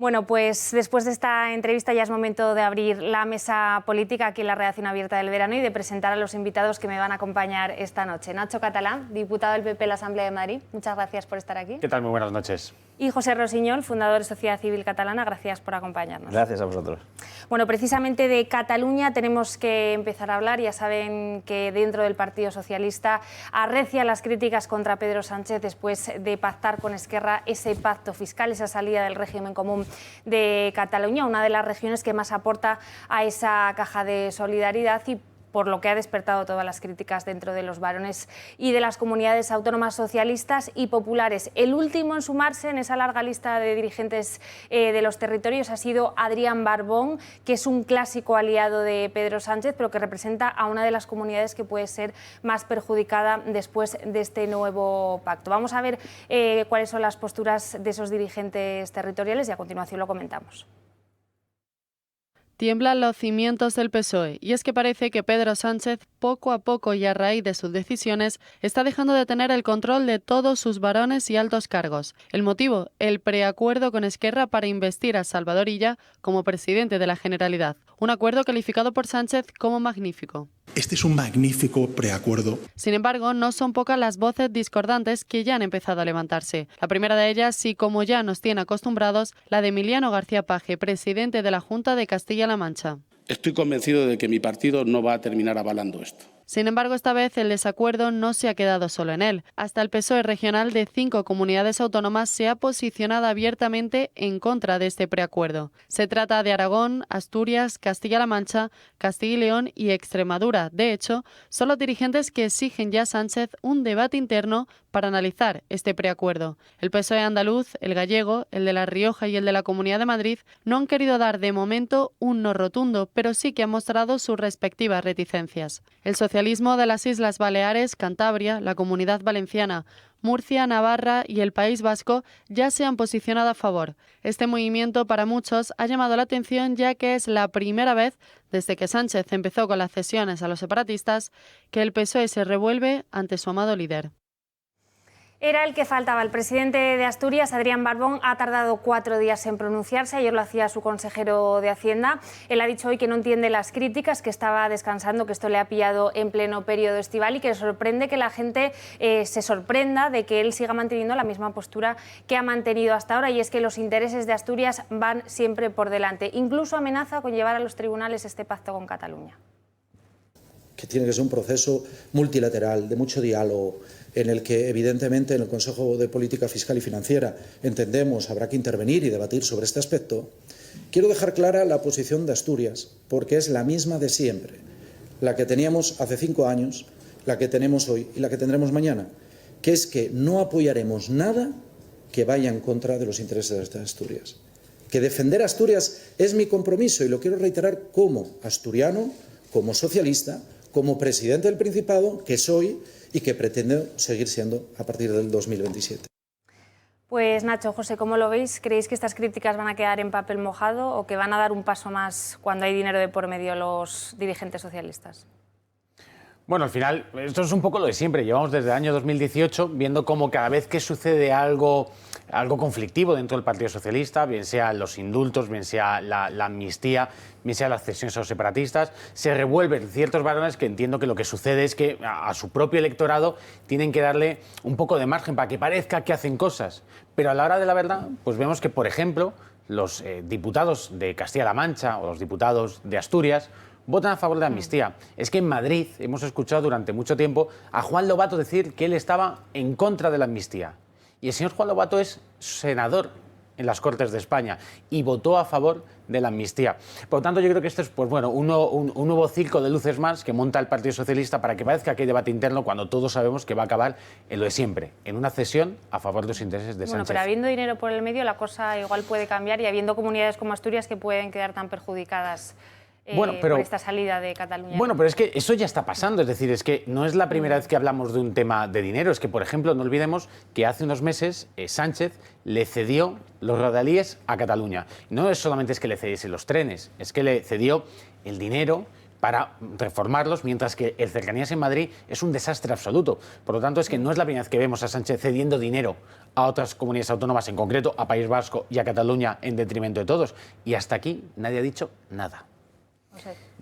Bueno, pues después de esta entrevista ya es momento de abrir la mesa política aquí en la redacción abierta del verano y de presentar a los invitados que me van a acompañar esta noche. Nacho Catalán, diputado del PP en la Asamblea de Madrid, muchas gracias por estar aquí. ¿Qué tal? Muy buenas noches. Y José Rosiñol, fundador de Sociedad Civil Catalana, gracias por acompañarnos. Gracias a vosotros. Bueno, precisamente de Cataluña tenemos que empezar a hablar. Ya saben que dentro del Partido Socialista arrecian las críticas contra Pedro Sánchez después de pactar con Esquerra ese pacto fiscal, esa salida del régimen común de Cataluña, una de las regiones que más aporta a esa caja de solidaridad y por lo que ha despertado todas las críticas dentro de los varones y de las comunidades autónomas socialistas y populares. El último en sumarse en esa larga lista de dirigentes de los territorios ha sido Adrián Barbón, que es un clásico aliado de Pedro Sánchez, pero que representa a una de las comunidades que puede ser más perjudicada después de este nuevo pacto. Vamos a ver cuáles son las posturas de esos dirigentes territoriales y a continuación lo comentamos. Tiemblan los cimientos del PSOE y es que parece que Pedro Sánchez, poco a poco y a raíz de sus decisiones, está dejando de tener el control de todos sus varones y altos cargos. El motivo, el preacuerdo con Esquerra para investir a Salvador Illa como presidente de la Generalidad. Un acuerdo calificado por Sánchez como magnífico. Este es un magnífico preacuerdo. Sin embargo, no son pocas las voces discordantes que ya han empezado a levantarse. La primera de ellas, y como ya nos tiene acostumbrados, la de Emiliano García Paje, presidente de la Junta de Castilla-La Mancha. Estoy convencido de que mi partido no va a terminar avalando esto. Sin embargo, esta vez el desacuerdo no se ha quedado solo en él. Hasta el PSOE regional de 5 comunidades autónomas se ha posicionado abiertamente en contra de este preacuerdo. Se trata de Aragón, Asturias, Castilla-La Mancha, Castilla y León y Extremadura. De hecho, son los dirigentes que exigen ya a Sánchez un debate interno para analizar este preacuerdo. El PSOE andaluz, el gallego, el de La Rioja y el de la Comunidad de Madrid no han querido dar de momento un no rotundo, pero sí que han mostrado sus respectivas reticencias. El socialismo de las Islas Baleares, Cantabria, la Comunidad Valenciana, Murcia, Navarra y el País Vasco ya se han posicionado a favor. Este movimiento para muchos ha llamado la atención ya que es la primera vez desde que Sánchez empezó con las cesiones a los separatistas que el PSOE se revuelve ante su amado líder. Era el que faltaba. El presidente de Asturias, Adrián Barbón, ha tardado 4 días en pronunciarse. Ayer lo hacía su consejero de Hacienda. Él ha dicho hoy que no entiende las críticas, que estaba descansando, que esto le ha pillado en pleno periodo estival y que le sorprende que la gente se sorprenda de que él siga manteniendo la misma postura que ha mantenido hasta ahora, y es que los intereses de Asturias van siempre por delante. Incluso amenaza con llevar a los tribunales este pacto con Cataluña. Que tiene que ser un proceso multilateral, de mucho diálogo, en el que evidentemente en el Consejo de Política Fiscal y Financiera entendemos habrá que intervenir y debatir sobre este aspecto. Quiero dejar clara la posición de Asturias, porque es la misma de siempre, la que teníamos hace 5 años, la que tenemos hoy y la que tendremos mañana, que es que no apoyaremos nada que vaya en contra de los intereses de Asturias. Que defender a Asturias es mi compromiso y lo quiero reiterar como asturiano, como socialista, como presidente del Principado, que soy y que pretendo seguir siendo a partir del 2027. Pues Nacho, José, ¿cómo lo veis? ¿Creéis que estas críticas van a quedar en papel mojado o que van a dar un paso más cuando hay dinero de por medio los dirigentes socialistas? Bueno, al final, esto es un poco lo de siempre. Llevamos desde el año 2018 viendo cómo cada vez que sucede algo conflictivo dentro del Partido Socialista, bien sea los indultos, bien sea la amnistía, bien sea las cesiones a los separatistas, se revuelven ciertos varones que entiendo que lo que sucede es que a su propio electorado tienen que darle un poco de margen para que parezca que hacen cosas. Pero a la hora de la verdad, pues vemos que, por ejemplo, los diputados de Castilla-La Mancha o los diputados de Asturias votan a favor de la amnistía. Es que en Madrid hemos escuchado durante mucho tiempo a Juan Lobato decir que él estaba en contra de la amnistía. Y el señor Juan Lobato es senador en las Cortes de España y votó a favor de la amnistía. Por lo tanto, yo creo que esto es un nuevo circo de luces más que monta el Partido Socialista para que parezca que hay debate interno cuando todos sabemos que va a acabar en lo de siempre, en una cesión a favor de los intereses de Sánchez. Bueno, pero habiendo dinero por el medio, la cosa igual puede cambiar y habiendo comunidades como Asturias que pueden quedar tan perjudicadas por esta salida de Cataluña. Bueno, pero es que eso ya está pasando, es decir, es que no es la primera vez que hablamos de un tema de dinero, es que, por ejemplo, no olvidemos que hace unos meses Sánchez le cedió los rodalíes a Cataluña. No es solamente que le cediese los trenes, es que le cedió el dinero para reformarlos, mientras que el Cercanías en Madrid es un desastre absoluto. Por lo tanto, es que no es la primera vez que vemos a Sánchez cediendo dinero a otras comunidades autónomas, en concreto a País Vasco y a Cataluña, en detrimento de todos. Y hasta aquí nadie ha dicho nada.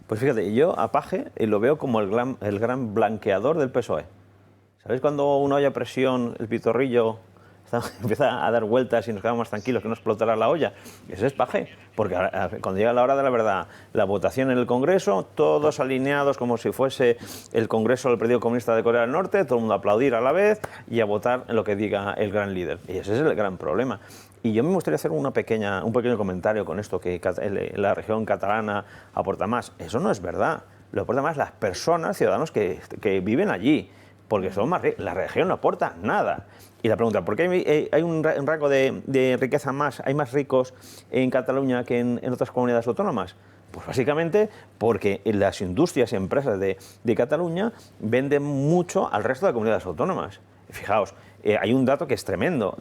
Pues fíjate, yo a Page lo veo como el gran blanqueador del PSOE. ¿Sabéis cuando uno haya presión, el pitorrillo empieza a dar vueltas y nos quedamos más tranquilos que no explotará la olla? Ese es Page, porque cuando llega la hora de la verdad, la votación en el Congreso, todos alineados como si fuese el Congreso del Partido Comunista de Corea del Norte, todo el mundo a aplaudir a la vez y a votar en lo que diga el gran líder. Y ese es el gran problema. Y yo me gustaría hacer un pequeño comentario con esto, que la región catalana aporta más. Eso no es verdad. Lo aporta más las personas, ciudadanos que viven allí, porque son más la región no aporta nada. Y la pregunta, ¿por qué hay un rango de riqueza más, hay más ricos en Cataluña que en otras comunidades autónomas? Pues básicamente porque las industrias y empresas de Cataluña venden mucho al resto de comunidades autónomas. Fijaos, hay un dato que es tremendo.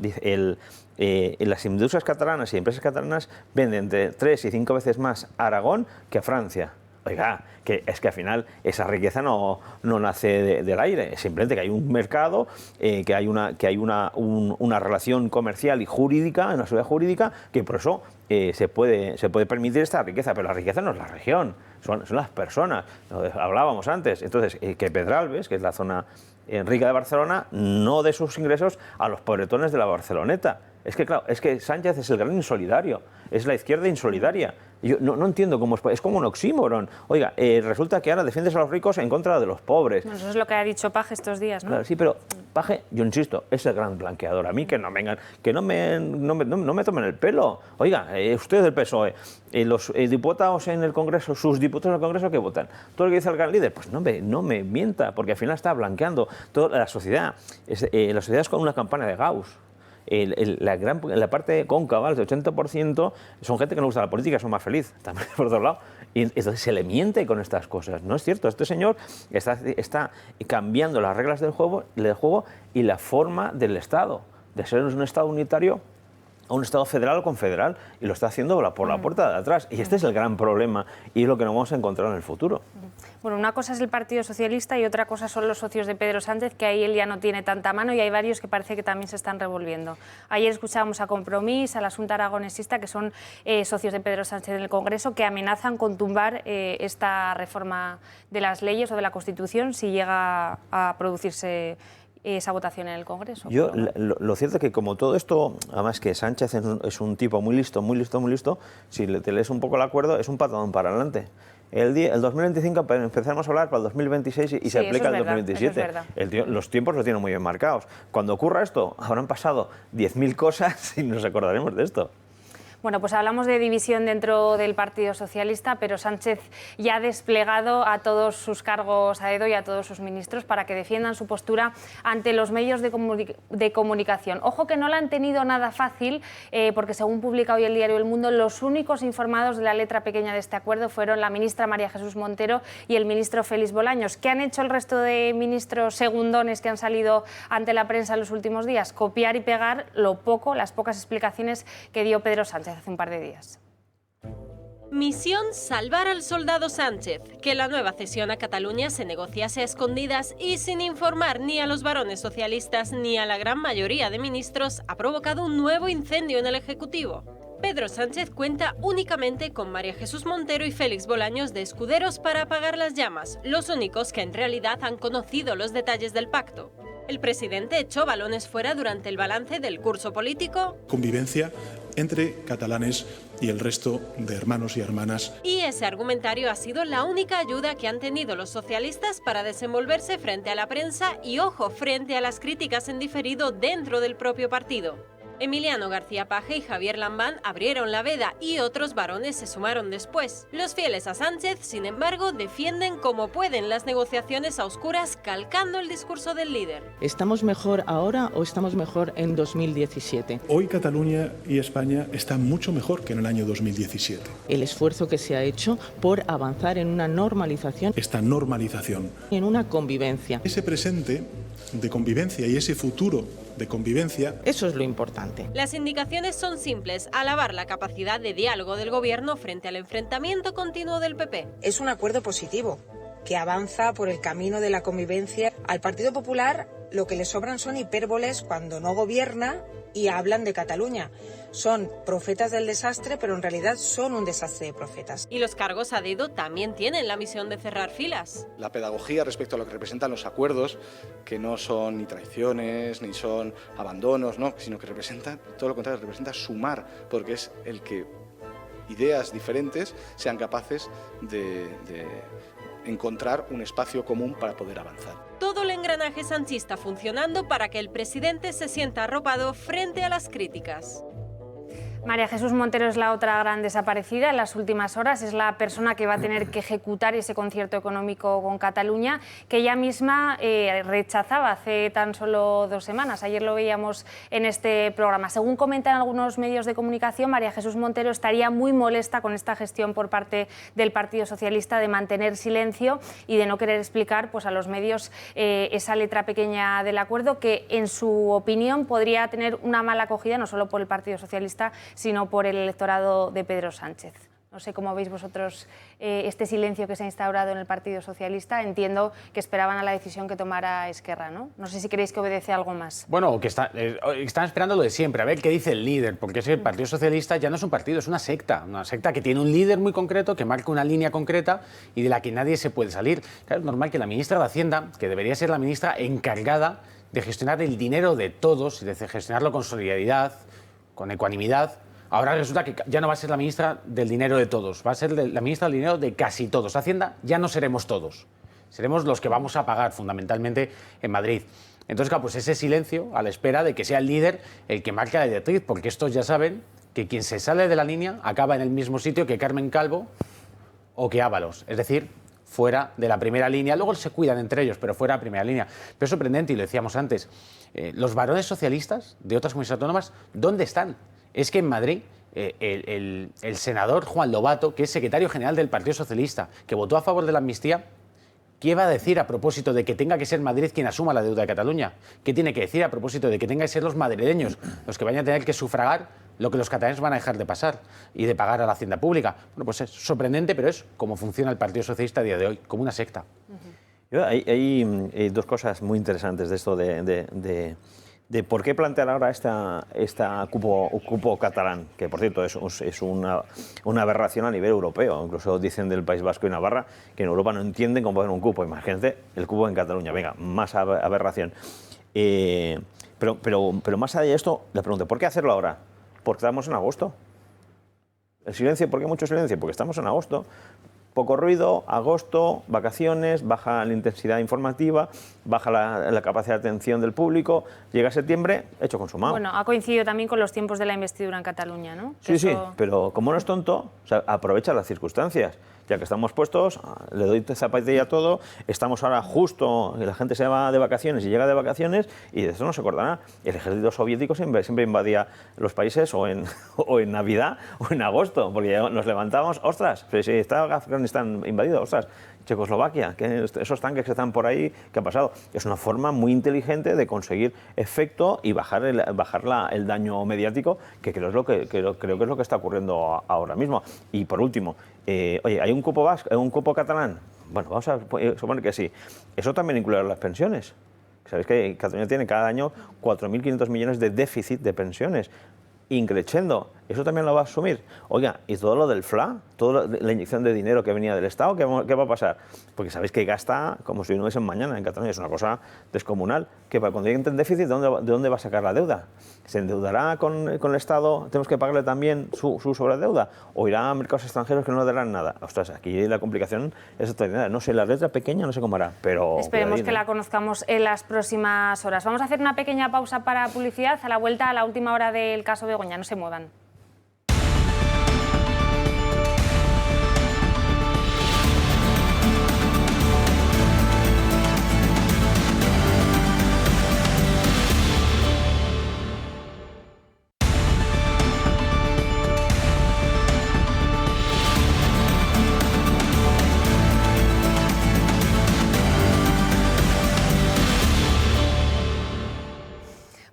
Las industrias catalanas y empresas catalanas venden entre 3 y 5 veces más a Aragón que a Francia. Oiga, que es que al final esa riqueza no nace del aire, es simplemente que hay un mercado, que hay una relación comercial y jurídica, una sociedad jurídica, que por eso se puede permitir esta riqueza, pero la riqueza no es la región, son las personas, hablábamos antes. Entonces, que Pedralbes, que es la zona rica de Barcelona, no dé sus ingresos a los pobretones de la Barceloneta. Es que, claro, es que Sánchez es el gran insolidario, es la izquierda insolidaria. Yo no entiendo cómo es como un oxímoron. Oiga, resulta que ahora defiendes a los ricos en contra de los pobres. Bueno, eso es lo que ha dicho Page estos días, ¿no? Claro, sí, pero Page, yo insisto, es el gran blanqueador. A mí que no vengan, que no me tomen el pelo. Oiga, usted del PSOE, los diputados en el Congreso, sus diputados en el Congreso, ¿qué votan? Todo lo que dice el gran líder, pues no me mienta, porque al final está blanqueando toda la sociedad. La sociedad es como una campana de Gauss. La parte cóncava, el 80%, son gente que no gusta la política, son más felices, también por otro lado. Y entonces se le miente con estas cosas. No es cierto, este señor está cambiando las reglas del juego y la forma del Estado, de ser un Estado unitario a un Estado federal o confederal, y lo está haciendo por la puerta de atrás. Y este es el gran problema y es lo que nos vamos a encontrar en el futuro. Bueno, una cosa es el Partido Socialista y otra cosa son los socios de Pedro Sánchez, que ahí él ya no tiene tanta mano, y hay varios que parece que también se están revolviendo. Ayer escuchábamos a Compromís, a la Junta Aragonesista, que son socios de Pedro Sánchez en el Congreso, que amenazan con tumbar esta reforma de las leyes o de la Constitución si llega a producirse esa votación en el Congreso. Yo, lo cierto es que como todo esto, además que Sánchez es un tipo muy listo, si te lees un poco el acuerdo, es un patadón para adelante. El 2025 empezamos a hablar para el 2026 y se aplica el 2027. Los tiempos los tienen muy bien marcados. Cuando ocurra esto, habrán pasado 10.000 cosas y nos acordaremos de esto. Bueno, pues hablamos de división dentro del Partido Socialista, pero Sánchez ya ha desplegado a todos sus cargos a dedo y a todos sus ministros para que defiendan su postura ante los medios de comunicación. Ojo que no la han tenido nada fácil, porque según publica hoy el diario El Mundo, los únicos informados de la letra pequeña de este acuerdo fueron la ministra María Jesús Montero y el ministro Félix Bolaños. ¿Qué han hecho el resto de ministros segundones que han salido ante la prensa en los últimos días? Copiar y pegar las pocas explicaciones que dio Pedro Sánchez hace un par de días. Misión: salvar al soldado Sánchez. Que la nueva cesión a Cataluña se negociase a escondidas y sin informar ni a los varones socialistas ni a la gran mayoría de ministros ha provocado un nuevo incendio en el Ejecutivo. Pedro Sánchez cuenta únicamente con María Jesús Montero y Félix Bolaños de escuderos para apagar las llamas, los únicos que en realidad han conocido los detalles del pacto. El presidente echó balones fuera durante el balance del curso político. Convivencia entre catalanes y el resto de hermanos y hermanas. Y ese argumentario ha sido la única ayuda que han tenido los socialistas para desenvolverse frente a la prensa y, ojo, frente a las críticas en diferido dentro del propio partido. Emiliano García Paje y Javier Lambán abrieron la veda y otros varones se sumaron después. Los fieles a Sánchez, sin embargo, defienden como pueden las negociaciones a oscuras, calcando el discurso del líder. ¿Estamos mejor ahora o estamos mejor en 2017? Hoy Cataluña y España están mucho mejor que en el año 2017. El esfuerzo que se ha hecho por avanzar en una normalización. Esta normalización. En una convivencia. Ese presente de convivencia y ese futuro de convivencia. Eso es lo importante. Las indicaciones son simples: alabar la capacidad de diálogo del gobierno frente al enfrentamiento continuo del PP. Es un acuerdo positivo que avanza por el camino de la convivencia. Al Partido Popular lo que le sobran son hipérboles cuando no gobierna y hablan de Cataluña. Son profetas del desastre, pero en realidad son un desastre de profetas. Y los cargos a dedo también tienen la misión de cerrar filas. La pedagogía respecto a lo que representan los acuerdos, que no son ni traiciones, ni son abandonos, no, sino que representan, todo lo contrario, representa sumar, porque es el que ideas diferentes sean capaces de encontrar un espacio común para poder avanzar. Todo el engranaje sanchista funcionando para que el presidente se sienta arropado frente a las críticas. María Jesús Montero es la otra gran desaparecida en las últimas horas. Es la persona que va a tener que ejecutar ese concierto económico con Cataluña, que ella misma rechazaba hace tan solo 2 semanas. Ayer lo veíamos en este programa. Según comentan algunos medios de comunicación, María Jesús Montero estaría muy molesta con esta gestión por parte del Partido Socialista de mantener silencio y de no querer explicar pues, a los medios esa letra pequeña del acuerdo, que en su opinión podría tener una mala acogida no solo por el Partido Socialista, sino por el electorado de Pedro Sánchez. No sé cómo veis vosotros este silencio que se ha instaurado en el Partido Socialista. Entiendo que esperaban a la decisión que tomara Esquerra, ¿no? No sé si creéis que obedece algo más. Bueno, que están esperando lo de siempre, a ver qué dice el líder, porque es que el Partido Socialista ya no es un partido, es una secta que tiene un líder muy concreto, que marca una línea concreta y de la que nadie se puede salir. Claro, es normal que la ministra de Hacienda, que debería ser la ministra encargada de gestionar el dinero de todos y de gestionarlo con solidaridad, con ecuanimidad, ahora resulta que ya no va a ser la ministra del dinero de todos, va a ser la ministra del dinero de casi todos. Hacienda ya no seremos todos, seremos los que vamos a pagar fundamentalmente en Madrid. Entonces, claro, pues ese silencio a la espera de que sea el líder el que marque la directriz, porque estos ya saben que quien se sale de la línea acaba en el mismo sitio que Carmen Calvo o que Ábalos, es decir, fuera de la primera línea. Luego se cuidan entre ellos, pero fuera de la primera línea. Pero es sorprendente, y lo decíamos antes, los varones socialistas de otras comunidades autónomas, ¿dónde están? Es que en Madrid el senador Juan Lobato, que es secretario general del Partido Socialista, que votó a favor de la amnistía, ¿qué va a decir a propósito de que tenga que ser Madrid quien asuma la deuda de Cataluña? ¿Qué tiene que decir a propósito de que tengan que ser los madrileños los que vayan a tener que sufragar lo que los catalanes van a dejar de pasar y de pagar a la hacienda pública? Bueno, pues es sorprendente, pero es como funciona el Partido Socialista a día de hoy, como una secta. Hay 2 cosas muy interesantes de esto de por qué plantear ahora esta cupo catalán, que por cierto es una aberración a nivel europeo. Incluso dicen del País Vasco y Navarra que en Europa no entienden cómo poner un cupo. Imagínate el cupo en Cataluña. Venga, más aberración. Pero más allá de esto, le pregunto, ¿por qué hacerlo ahora? Porque estamos en agosto. El silencio, ¿por qué mucho silencio? Porque estamos en agosto. Poco ruido, agosto, vacaciones, baja la intensidad informativa, baja la capacidad de atención del público, llega septiembre, hecho consumado. Bueno, ha coincidido también con los tiempos de la investidura en Cataluña, ¿no? Sí, pero como no es tonto, o sea, aprovecha las circunstancias. Ya que estamos puestos, le doy zapatilla a todo, estamos ahora justo, la gente se va de vacaciones y llega de vacaciones y de eso no se acordará. El ejército soviético siempre invadía los países o en Navidad o en agosto, porque ya nos levantábamos, ostras, pero si está Afganistán invadido, ostras, Checoslovaquia, que esos tanques que están por ahí, ¿qué ha pasado? Es una forma muy inteligente de conseguir efecto y bajar el daño mediático, que creo que es lo que está ocurriendo ahora mismo. Y por último, oye, ¿hay un cupo catalán? Bueno, vamos a suponer que sí. Eso también incluirá las pensiones. Sabéis que Cataluña tiene cada año 4.500 millones de déficit de pensiones. Increciendo, ¿eso también lo va a asumir? Oiga, ¿y todo lo del FLA? ¿Toda la inyección de dinero que venía del Estado? ¿Qué va a pasar? Porque sabéis que gasta como si no hubiese mañana en Cataluña, es una cosa descomunal. Que cuando entre en déficit, ¿de dónde va a sacar la deuda? ¿Se endeudará con el Estado? ¿Tenemos que pagarle también su sobredeuda? ¿O irá a mercados extranjeros que no le darán nada? Ostras, aquí la complicación es extraordinaria. No sé, la letra pequeña no sé cómo hará, pero... Esperemos que la conozcamos en las próximas horas. Vamos a hacer una pequeña pausa para publicidad. A la vuelta, a la última hora del caso Begoña. No se muevan.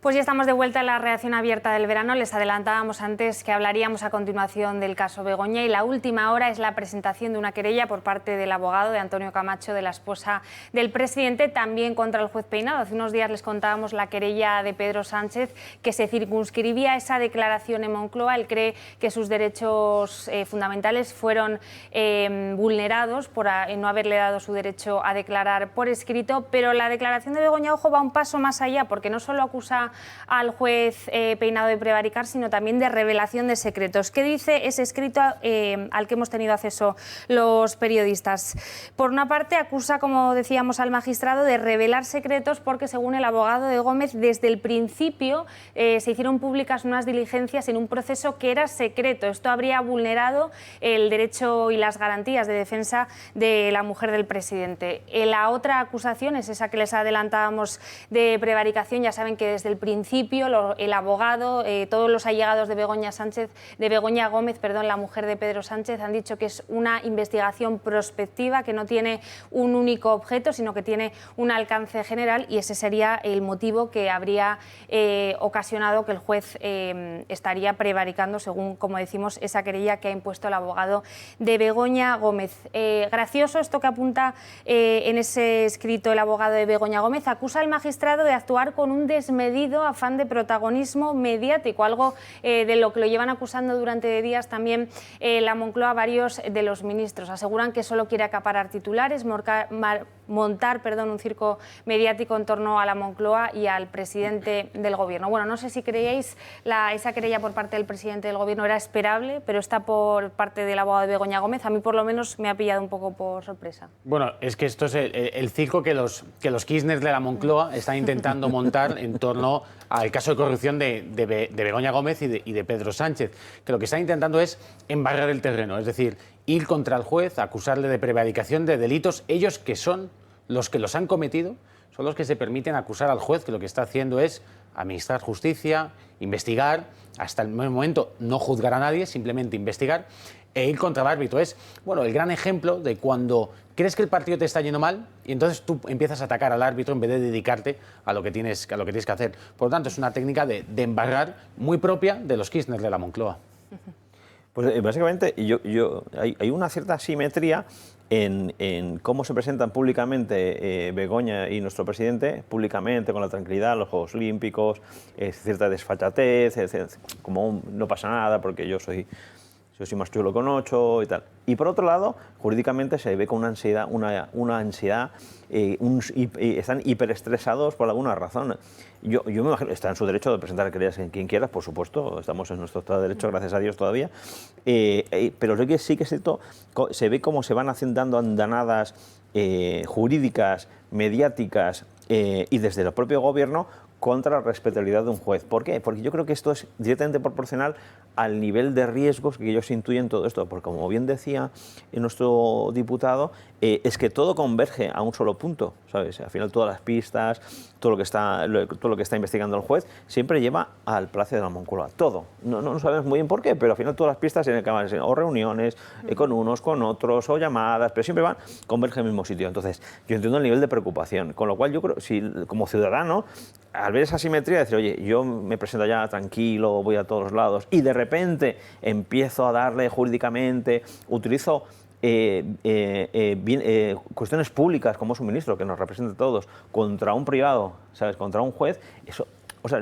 Pues ya estamos de vuelta en la redacción abierta del verano. Les adelantábamos antes que hablaríamos a continuación del caso Begoña y la última hora es la presentación de una querella por parte del abogado de Antonio Camacho, de la esposa del presidente, también contra el juez Peinado. Hace unos días les contábamos la querella de Pedro Sánchez, que se circunscribía a esa declaración en Moncloa. Él cree que sus derechos fundamentales fueron vulnerados por no haberle dado su derecho a declarar por escrito, pero la declaración de Begoña, ojo, va un paso más allá, porque no solo acusa al juez Peinado de prevaricar, sino también de revelación de secretos. ¿Qué dice ese escrito al que hemos tenido acceso los periodistas? Por una parte, acusa, como decíamos, al magistrado de revelar secretos porque, según el abogado de Gómez, desde el principio se hicieron públicas unas diligencias en un proceso que era secreto. Esto habría vulnerado el derecho y las garantías de defensa de la mujer del presidente. La otra acusación es esa que les adelantábamos de prevaricación. Ya saben que desde el principio el abogado, todos los allegados de Begoña Gómez, la mujer de Pedro Sánchez, han dicho que es una investigación prospectiva, que no tiene un único objeto, sino que tiene un alcance general, y ese sería el motivo que habría ocasionado que el juez estaría prevaricando, según, como decimos, esa querella que ha impuesto el abogado de Begoña Gómez. Gracioso esto que apunta en ese escrito el abogado de Begoña Gómez. Acusa al magistrado de actuar con un desmedido afán de protagonismo mediático, algo de lo que lo llevan acusando durante días también la Moncloa varios de los ministros. Aseguran que solo quiere acaparar titulares, montar un circo mediático en torno a la Moncloa y al presidente del Gobierno. Bueno, no sé si creíais esa querella por parte del presidente del Gobierno era esperable, pero está por parte del abogado de Begoña Gómez. A mí, por lo menos, me ha pillado un poco por sorpresa. Bueno, es que esto es el circo que los Kirchner de la Moncloa están intentando montar en torno al caso de corrupción de Begoña Gómez y de Pedro Sánchez, que lo que están intentando es embarrar el terreno, es decir, ir contra el juez, acusarle de prevaricación, de delitos. Ellos, que son los que los han cometido, son los que se permiten acusar al juez, que lo que está haciendo es administrar justicia, investigar, hasta el momento no juzgar a nadie, simplemente investigar, e ir contra el árbitro. Es, bueno, el gran ejemplo de cuando crees que el partido te está yendo mal y entonces tú empiezas a atacar al árbitro en vez de dedicarte a lo que tienes que hacer. Por lo tanto, es una técnica de embarrar muy propia de los Kirchner de la Moncloa. Pues básicamente hay una cierta simetría en cómo se presentan públicamente Begoña y nuestro presidente, públicamente, con la tranquilidad, los Juegos Olímpicos, cierta desfachatez, como no pasa nada porque yo soy más chulo con 8 y tal. Y por otro lado, jurídicamente se ve con una ansiedad, están hiperestresados por alguna razón. Yo me imagino, está en su derecho de presentar querellas en quien quiera, por supuesto, estamos en nuestro Estado de Derecho, gracias a Dios todavía, pero sí que es cierto, se ve cómo se van dando andanadas jurídicas, mediáticas y desde el propio gobierno contra la respetabilidad de un juez. ¿Por qué? Porque yo creo que esto es directamente proporcional al nivel de riesgos que ellos intuyen todo esto, porque como bien decía nuestro diputado, es que todo converge a un solo punto, ¿sabes? Al final todas las pistas, todo lo que está investigando el juez, siempre lleva al Palacio de la Moncloa, todo. No sabemos muy bien por qué, pero al final todas las pistas tienen que haber o reuniones con unos, con otros, o llamadas, pero siempre convergen al mismo sitio. Entonces, yo entiendo el nivel de preocupación, con lo cual yo creo, si como ciudadano, al ver esa simetría, decir, oye, yo me presento ya tranquilo, voy a todos los lados, y de repente empiezo a darle jurídicamente, utilizo cuestiones públicas como suministro, que nos representa a todos, contra un privado, ¿sabes?, contra un juez, eso, o sea,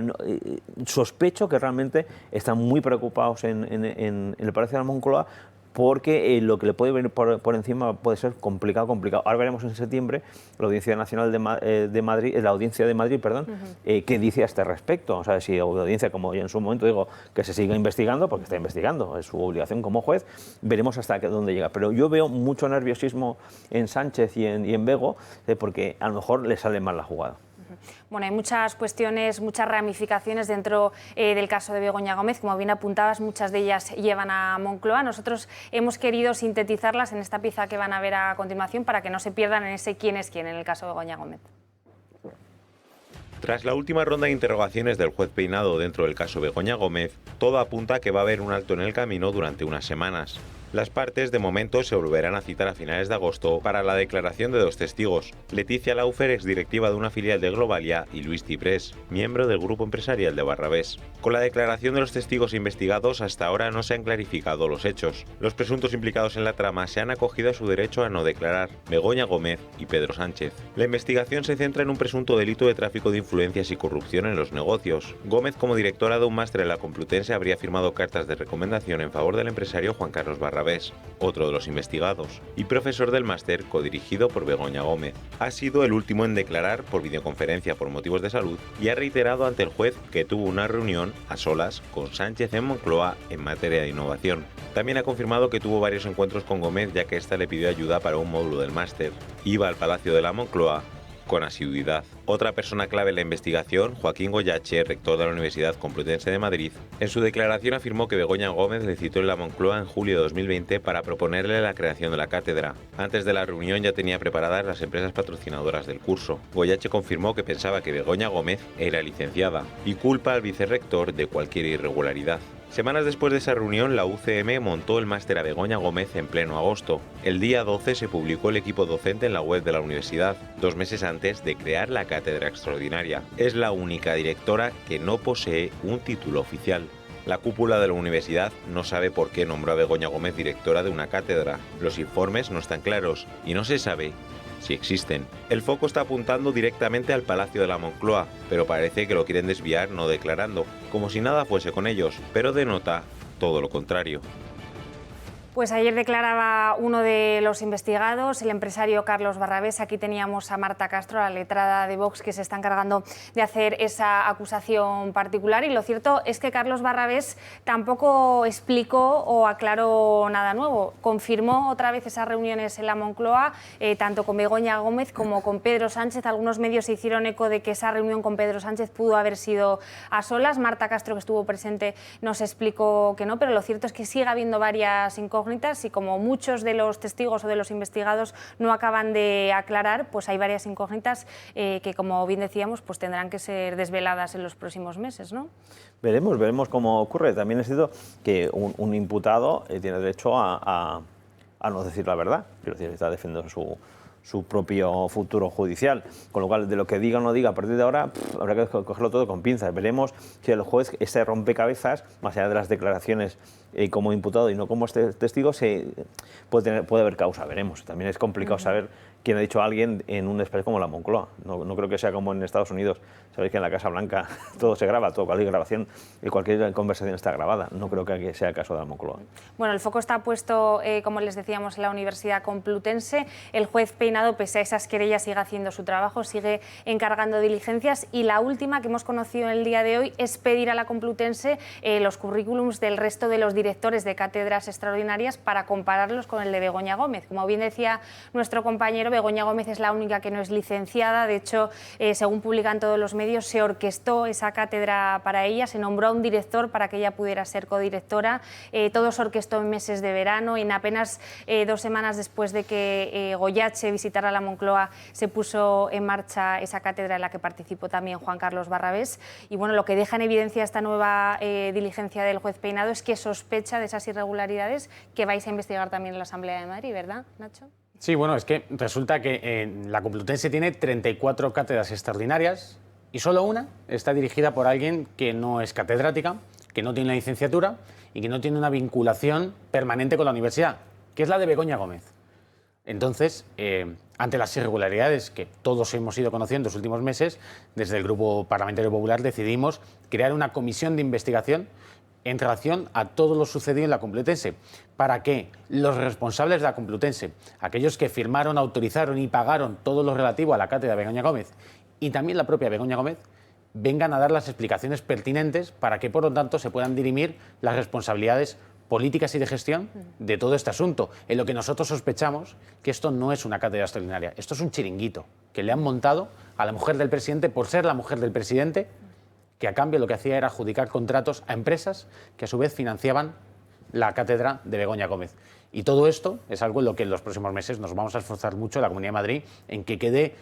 sospecho que realmente están muy preocupados en el Palacio de la Moncloa, porque lo que le puede venir por encima puede ser complicado. Ahora veremos en septiembre la Audiencia Nacional de Madrid, la Audiencia de Madrid, qué dice a este respecto. O sea, si la audiencia, como yo en su momento digo, que se siga investigando, porque está investigando, es su obligación como juez, veremos hasta dónde llega. Pero yo veo mucho nerviosismo en Sánchez y en Bego, porque a lo mejor le sale mal la jugada. Bueno, hay muchas cuestiones, muchas ramificaciones dentro del caso de Begoña Gómez. Como bien apuntabas, muchas de ellas llevan a Moncloa. Nosotros hemos querido sintetizarlas en esta pieza que van a ver a continuación para que no se pierdan en ese quién es quién en el caso de Begoña Gómez. Tras la última ronda de interrogaciones del juez Peinado dentro del caso Begoña Gómez, todo apunta a que va a haber un alto en el camino durante unas semanas. Las partes de momento se volverán a citar a finales de agosto para la declaración de 2 testigos, Leticia Laufer, exdirectiva de una filial de Globalia, y Luis Ciprés, miembro del grupo empresarial de Barrabés. Con la declaración de los testigos investigados, hasta ahora no se han clarificado los hechos. Los presuntos implicados en la trama se han acogido a su derecho a no declarar, Begoña Gómez y Pedro Sánchez. La investigación se centra en un presunto delito de tráfico de influencias y corrupción en los negocios. Gómez, como directora de un máster en la Complutense, habría firmado cartas de recomendación en favor del empresario Juan Carlos Barrabés, otro de los investigados, y profesor del máster codirigido por Begoña Gómez. Ha sido el último en declarar por videoconferencia por motivos de salud y ha reiterado ante el juez que tuvo una reunión a solas con Sánchez en Moncloa en materia de innovación. También ha confirmado que tuvo varios encuentros con Gómez, ya que ésta le pidió ayuda para un módulo del máster. Iba al Palacio de la Moncloa con asiduidad. Otra persona clave en la investigación, Joaquín Goyache, rector de la Universidad Complutense de Madrid, en su declaración afirmó que Begoña Gómez le citó en la Moncloa en julio de 2020 para proponerle la creación de la cátedra. Antes de la reunión ya tenía preparadas las empresas patrocinadoras del curso. Goyache confirmó que pensaba que Begoña Gómez era licenciada y culpa al vicerrector de cualquier irregularidad. Semanas después de esa reunión, la UCM montó el máster a Begoña Gómez en pleno agosto. El día 12 se publicó el equipo docente en la web de la universidad, 2 meses antes de crear la cátedra extraordinaria. Es la única directora que no posee un título oficial. La cúpula de la universidad no sabe por qué nombró a Begoña Gómez directora de una cátedra. Los informes no están claros y no se sabe si existen. El foco está apuntando directamente al Palacio de la Moncloa, pero parece que lo quieren desviar no declarando, como si nada fuese con ellos, pero denota todo lo contrario. Pues ayer declaraba uno de los investigados, el empresario Carlos Barrabés. Aquí teníamos a Marta Castro, la letrada de Vox, que se está encargando de hacer esa acusación particular. Y lo cierto es que Carlos Barrabés tampoco explicó o aclaró nada nuevo. Confirmó otra vez esas reuniones en la Moncloa, tanto con Begoña Gómez como con Pedro Sánchez. Algunos medios se hicieron eco de que esa reunión con Pedro Sánchez pudo haber sido a solas. Marta Castro, que estuvo presente, nos explicó que no, pero lo cierto es que sigue habiendo varias incógnitas y como muchos de los testigos o de los investigados no acaban de aclarar, pues hay varias incógnitas que, como bien decíamos, pues tendrán que ser desveladas en los próximos meses, ¿no? Veremos cómo ocurre. También es cierto que un imputado tiene derecho a no decir la verdad, quiero decir, está defendiendo su propio futuro judicial, con lo cual de lo que diga o no diga a partir de ahora habrá que cogerlo todo con pinzas. Veremos si el juez, ese rompecabezas, más allá de las declaraciones como imputado y no como testigo, puede haber causa, veremos. También es complicado saber quién ha dicho a alguien en un despacho como la Moncloa. No creo que sea como en Estados Unidos. Sabéis que en la Casa Blanca todo se graba, cualquier grabación y cualquier conversación está grabada. No creo que sea el caso de la Moncloa. Bueno, el foco está puesto, como les decíamos, en la Universidad Complutense. El juez Peinado, pese a esas querellas, sigue haciendo su trabajo, sigue encargando diligencias, y la última que hemos conocido en el día de hoy es pedir a la Complutense los currículums del resto de los directores de cátedras extraordinarias para compararlos con el de Begoña Gómez. Como bien decía nuestro compañero, Begoña Gómez es la única que no es licenciada. De hecho, según publican todos los medios, se orquestó esa cátedra para ella, se nombró a un director para que ella pudiera ser codirectora. Todo se orquestó en meses de verano y en apenas 2 semanas después de que Goyache visitara la Moncloa se puso en marcha esa cátedra en la que participó también Juan Carlos Barrabés. Y bueno, lo que deja en evidencia esta nueva diligencia del juez Peinado es que sospecha de esas irregularidades que vais a investigar también en la Asamblea de Madrid, ¿verdad, Nacho? Sí, bueno, es que resulta que la Complutense tiene 34 cátedras extraordinarias y solo una está dirigida por alguien que no es catedrática, que no tiene la licenciatura y que no tiene una vinculación permanente con la universidad, que es la de Begoña Gómez. Entonces, ante las irregularidades que todos hemos ido conociendo en los últimos meses, desde el Grupo Parlamentario Popular decidimos crear una comisión de investigación en relación a todo lo sucedido en la Complutense, para que los responsables de la Complutense, aquellos que firmaron, autorizaron y pagaron todo lo relativo a la cátedra de Begoña Gómez y también la propia Begoña Gómez, vengan a dar las explicaciones pertinentes para que, por lo tanto, se puedan dirimir las responsabilidades políticas y de gestión de todo este asunto, en lo que nosotros sospechamos que esto no es una cátedra extraordinaria, esto es un chiringuito que le han montado a la mujer del presidente por ser la mujer del presidente, que a cambio lo que hacía era adjudicar contratos a empresas que a su vez financiaban la cátedra de Begoña Gómez. Y todo esto es algo en lo que en los próximos meses nos vamos a esforzar mucho en la Comunidad de Madrid en que quede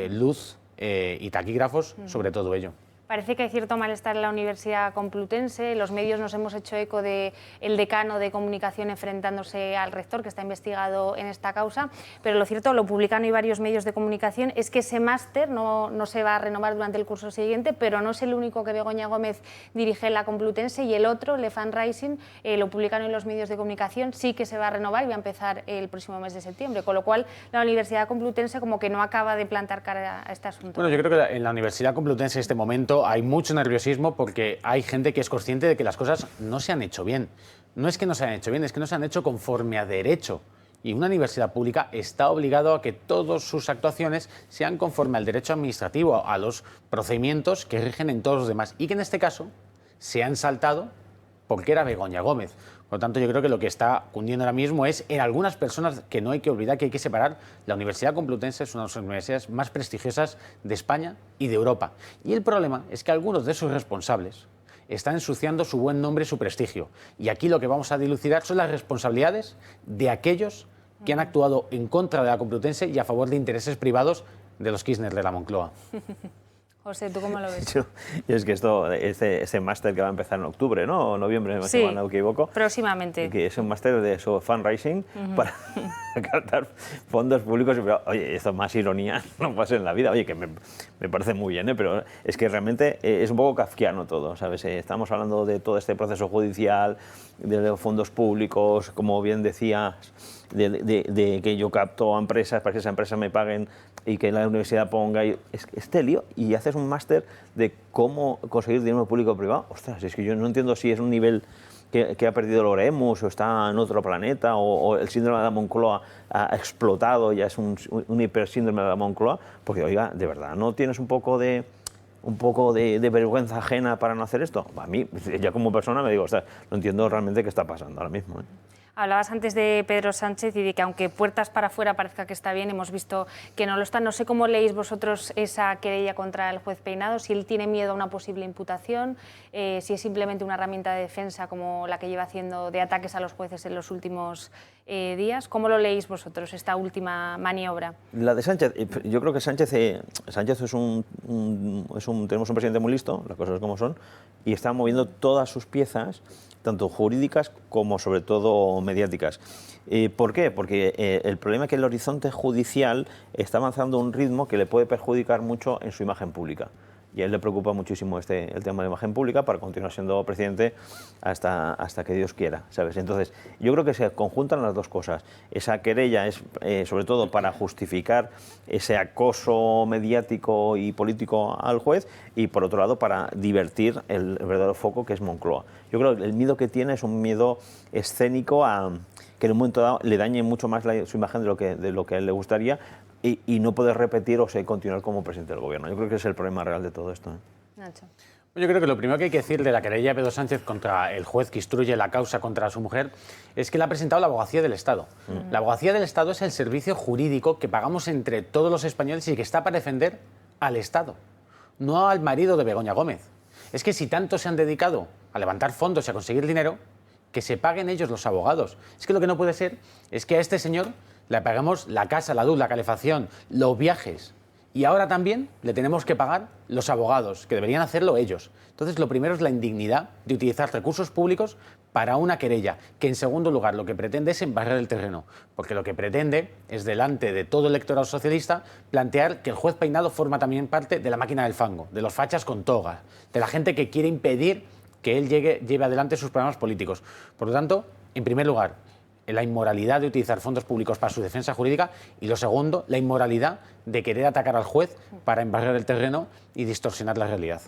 luz y taquígrafos sobre todo ello. Parece que hay cierto malestar en la Universidad Complutense. Los medios nos hemos hecho eco del decano de comunicación enfrentándose al rector, que está investigado en esta causa. Pero lo cierto, lo publican hoy varios medios de comunicación, es que ese máster no se va a renovar durante el curso siguiente, pero no es el único que Begoña Gómez dirige en la Complutense, y el otro, Le Fundraising, lo publican hoy los medios de comunicación, sí que se va a renovar y va a empezar el próximo mes de septiembre. Con lo cual, la Universidad Complutense como que no acaba de plantar cara a este asunto. Bueno, yo creo que en la Universidad Complutense en este momento hay mucho nerviosismo porque hay gente que es consciente de que las cosas no se han hecho bien. No es que no se han hecho bien, es que no se han hecho conforme a derecho. Y una universidad pública está obligado a que todas sus actuaciones sean conforme al derecho administrativo, a los procedimientos que rigen en todos los demás. Y que en este caso se han saltado porque era Begoña Gómez. Por lo tanto, yo creo que lo que está cundiendo ahora mismo es en algunas personas que no hay que olvidar, que hay que separar. La Universidad Complutense es una de las universidades más prestigiosas de España y de Europa. Y el problema es que algunos de sus responsables están ensuciando su buen nombre y su prestigio. Y aquí lo que vamos a dilucidar son las responsabilidades de aquellos que han actuado en contra de la Complutense y a favor de intereses privados de los Kirchner de la Moncloa. José, ¿tú cómo lo ves? Yo es que este máster que va a empezar en octubre, ¿no? O noviembre, sí, si no me equivoco. Próximamente. Que es un máster de fundraising para captar fondos públicos. Pero, oye, esto más ironía no pasa en la vida. Oye, que me parece muy bien, ¿eh? Pero es que realmente es un poco kafkiano todo, ¿sabes? Estamos hablando de todo este proceso judicial, de los fondos públicos, como bien decías, de que yo capto a empresas para que esas empresas me paguen y que la universidad ponga este lío, y haces un máster de cómo conseguir dinero público o privado. Ostras, es que yo no entiendo si es un nivel que ha perdido el Oremus o está en otro planeta, o el síndrome de la Moncloa ha explotado, ya es un hipersíndrome de la Moncloa, porque, oiga, de verdad, ¿no tienes un poco de vergüenza ajena para no hacer esto? A mí, ya como persona, me digo, ostras, no entiendo realmente qué está pasando ahora mismo, ¿eh? Hablabas antes de Pedro Sánchez y de que aunque puertas para afuera parezca que está bien, hemos visto que no lo está. No sé cómo leéis vosotros esa querella contra el juez Peinado, si él tiene miedo a una posible imputación, si es simplemente una herramienta de defensa como la que lleva haciendo de ataques a los jueces en los últimos días. ¿Cómo lo leéis vosotros, esta última maniobra? La de Sánchez, yo creo que Sánchez tenemos un presidente muy listo, las cosas como son, y está moviendo todas sus piezas, tanto jurídicas como sobre todo mediáticas. ¿Por qué? Porque el problema es que el horizonte judicial está avanzando a un ritmo que le puede perjudicar mucho en su imagen pública. Y a él le preocupa muchísimo el tema de la imagen pública para continuar siendo presidente hasta que Dios quiera, ¿sabes? Entonces, yo creo que se conjuntan las dos cosas. Esa querella es sobre todo para justificar ese acoso mediático y político al juez, y por otro lado para divertir el verdadero foco que es Moncloa. Yo creo que el miedo que tiene es un miedo escénico a que en un momento dado le dañe mucho más su imagen de lo que a él le gustaría, y no poder repetir o continuar como presidente del gobierno. Yo creo que es el problema real de todo esto, ¿eh? Nacho. Yo creo que lo primero que hay que decir de la querella de Pedro Sánchez contra el juez que instruye la causa contra su mujer es que la ha presentado la Abogacía del Estado. La Abogacía del Estado es el servicio jurídico que pagamos entre todos los españoles y que está para defender al Estado, no al marido de Begoña Gómez. Es que si tanto se han dedicado a levantar fondos y a conseguir dinero, que se paguen ellos los abogados. Es que lo que no puede ser es que a este señor le pagamos la casa, la luz, la calefacción, los viajes, y ahora también le tenemos que pagar los abogados, que deberían hacerlo ellos. Entonces, lo primero es la indignidad de utilizar recursos públicos para una querella, que en segundo lugar lo que pretende es embarrar el terreno, porque lo que pretende es, delante de todo el electorado socialista, plantear que el juez Peinado forma también parte de la máquina del fango, de los fachas con toga, de la gente que quiere impedir que él lleve adelante sus programas políticos. Por lo tanto, en primer lugar, la inmoralidad de utilizar fondos públicos para su defensa jurídica, y lo segundo, la inmoralidad de querer atacar al juez para embarrar el terreno y distorsionar la realidad.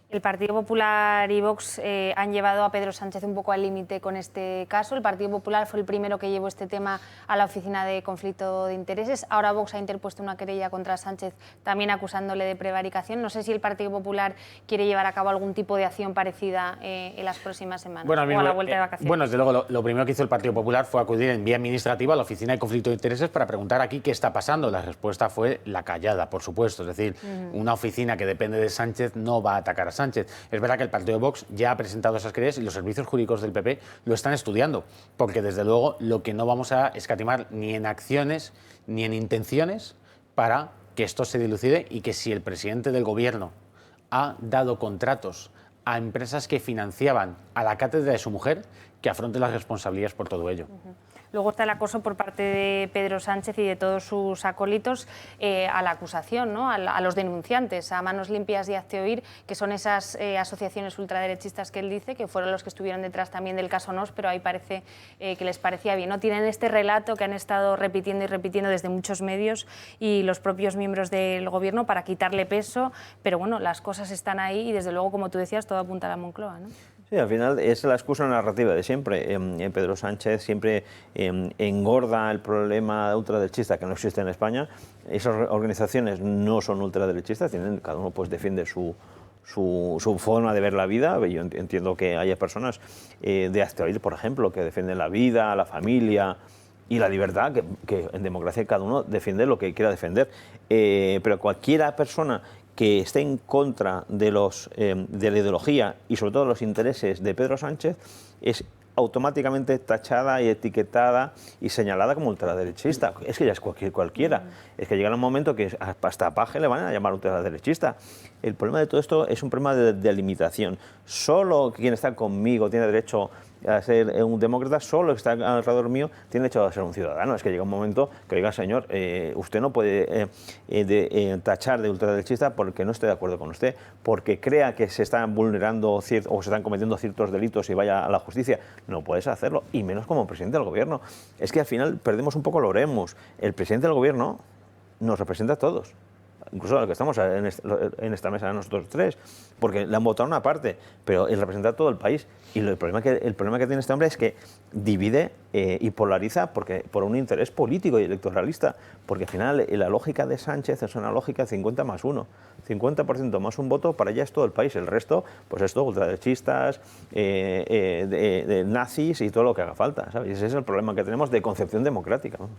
El Partido Popular y Vox han llevado a Pedro Sánchez un poco al límite con este caso. El Partido Popular fue el primero que llevó este tema a la Oficina de Conflicto de Intereses. Ahora Vox ha interpuesto una querella contra Sánchez, también acusándole de prevaricación. No sé si el Partido Popular quiere llevar a cabo algún tipo de acción parecida en las próximas semanas, o a la vuelta de vacaciones. Bueno, desde luego, lo primero que hizo el Partido Popular fue acudir en vía administrativa a la Oficina de Conflicto de Intereses para preguntar aquí qué está pasando. La respuesta fue la callada, por supuesto. Es decir, una oficina que depende de Sánchez no va a atacar a Sánchez. Es verdad que el partido de Vox ya ha presentado esas querellas y los servicios jurídicos del PP lo están estudiando, porque desde luego lo que no vamos a escatimar ni en acciones ni en intenciones para que esto se dilucide, y que si el presidente del gobierno ha dado contratos a empresas que financiaban a la cátedra de su mujer, que afronte las responsabilidades por todo ello. Luego está el acoso por parte de Pedro Sánchez y de todos sus acólitos a la acusación, ¿no? a los denunciantes, a Manos Limpias y Hazte Oír, que son esas asociaciones ultraderechistas que él dice, que fueron los que estuvieron detrás también del caso Nos, pero ahí parece que les parecía bien, ¿no? Tienen este relato que han estado repitiendo y repitiendo desde muchos medios y los propios miembros del Gobierno para quitarle peso, pero bueno, las cosas están ahí y desde luego, como tú decías, todo apunta a la Moncloa, ¿no? Sí, al final es la excusa narrativa de siempre. Pedro Sánchez siempre engorda el problema ultraderechista que no existe en España. Esas organizaciones no son ultraderechistas, cada uno pues defiende su forma de ver la vida. Yo entiendo que haya personas de Hazte Oír, por ejemplo, que defienden la vida, la familia y la libertad, que en democracia cada uno defiende lo que quiera defender. Pero cualquiera persona que esté en contra de la ideología y sobre todo los intereses de Pedro Sánchez es automáticamente tachada y etiquetada y señalada como ultraderechista. Es que ya es cualquiera. Es que llega un momento que hasta a Paje le van a llamar ultraderechista. El problema de todo esto es un problema de limitación. Solo quien está conmigo tiene derecho a ser un demócrata, solo está alrededor mío tiene derecho a ser un ciudadano. Es que llega un momento que diga, señor, usted no puede tachar de ultraderechista porque no esté de acuerdo con usted, porque crea que se están vulnerando o se están cometiendo ciertos delitos y vaya a la justicia. No puedes hacerlo, y menos como presidente del Gobierno. Es que al final perdemos un poco el oremos. El presidente del Gobierno nos representa a todos. Incluso a los que estamos en esta mesa, nosotros tres, porque le han votado una parte, pero él representa a todo el país. Y el problema que tiene este hombre es que divide y polariza por un interés político y electoralista, porque al final la lógica de Sánchez es una lógica 50 más 1, 50% más un voto, para allá es todo el país, el resto, pues esto, ultraderechistas, de nazis y todo lo que haga falta, ¿sabes? Y ese es el problema que tenemos de concepción democrática. Vamos.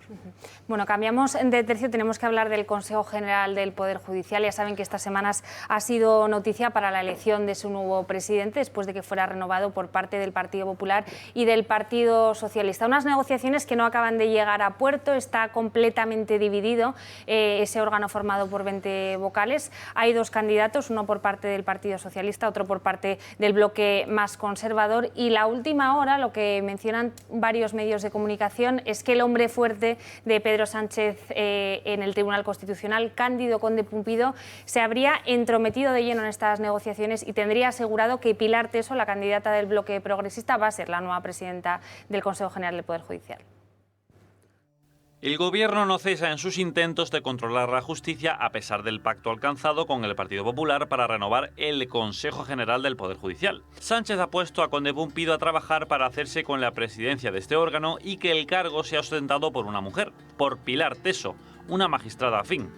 Bueno, cambiamos de tercio, tenemos que hablar del Consejo General del Poder Judicial. Ya saben que estas semanas ha sido noticia para la elección de su nuevo presidente, después de que fuera renovado por parte del Partido Popular y del Partido Socialista. Unas negociaciones que no acaban de llegar a puerto, está completamente dividido ese órgano formado por 20 vocales. Hay dos candidatos, uno por parte del Partido Socialista, otro por parte del bloque más conservador, y la última hora, lo que mencionan varios medios de comunicación, es que el hombre fuerte de Pedro Sánchez en el Tribunal Constitucional, Cándido Conde Pumpido, se habría entrometido de lleno en estas negociaciones y tendría asegurado que Pilar Teso, la candidata del bloque progresista, va a ser la nueva presidenta del Consejo General del Poder Judicial. El Gobierno no cesa en sus intentos de controlar la justicia a pesar del pacto alcanzado con el Partido Popular para renovar el Consejo General del Poder Judicial. Sánchez ha puesto a Conde Pumpido a trabajar para hacerse con la presidencia de este órgano y que el cargo sea ostentado por una mujer, por Pilar Teso, una magistrada afín.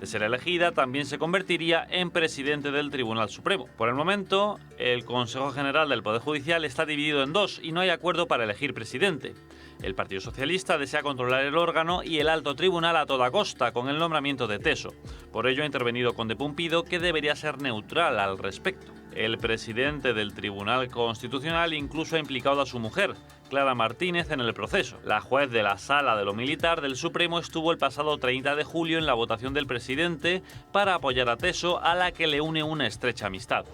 De ser elegida, también se convertiría en presidente del Tribunal Supremo. Por el momento, el Consejo General del Poder Judicial está dividido en dos y no hay acuerdo para elegir presidente. El Partido Socialista desea controlar el órgano y el alto tribunal a toda costa, con el nombramiento de Teso. Por ello ha intervenido Conde Pumpido, que debería ser neutral al respecto. El presidente del Tribunal Constitucional incluso ha implicado a su mujer, Clara Martínez, en el proceso. La juez de la Sala de lo Militar del Supremo estuvo el pasado 30 de julio en la votación del presidente para apoyar a Teso, a la que le une una estrecha amistad.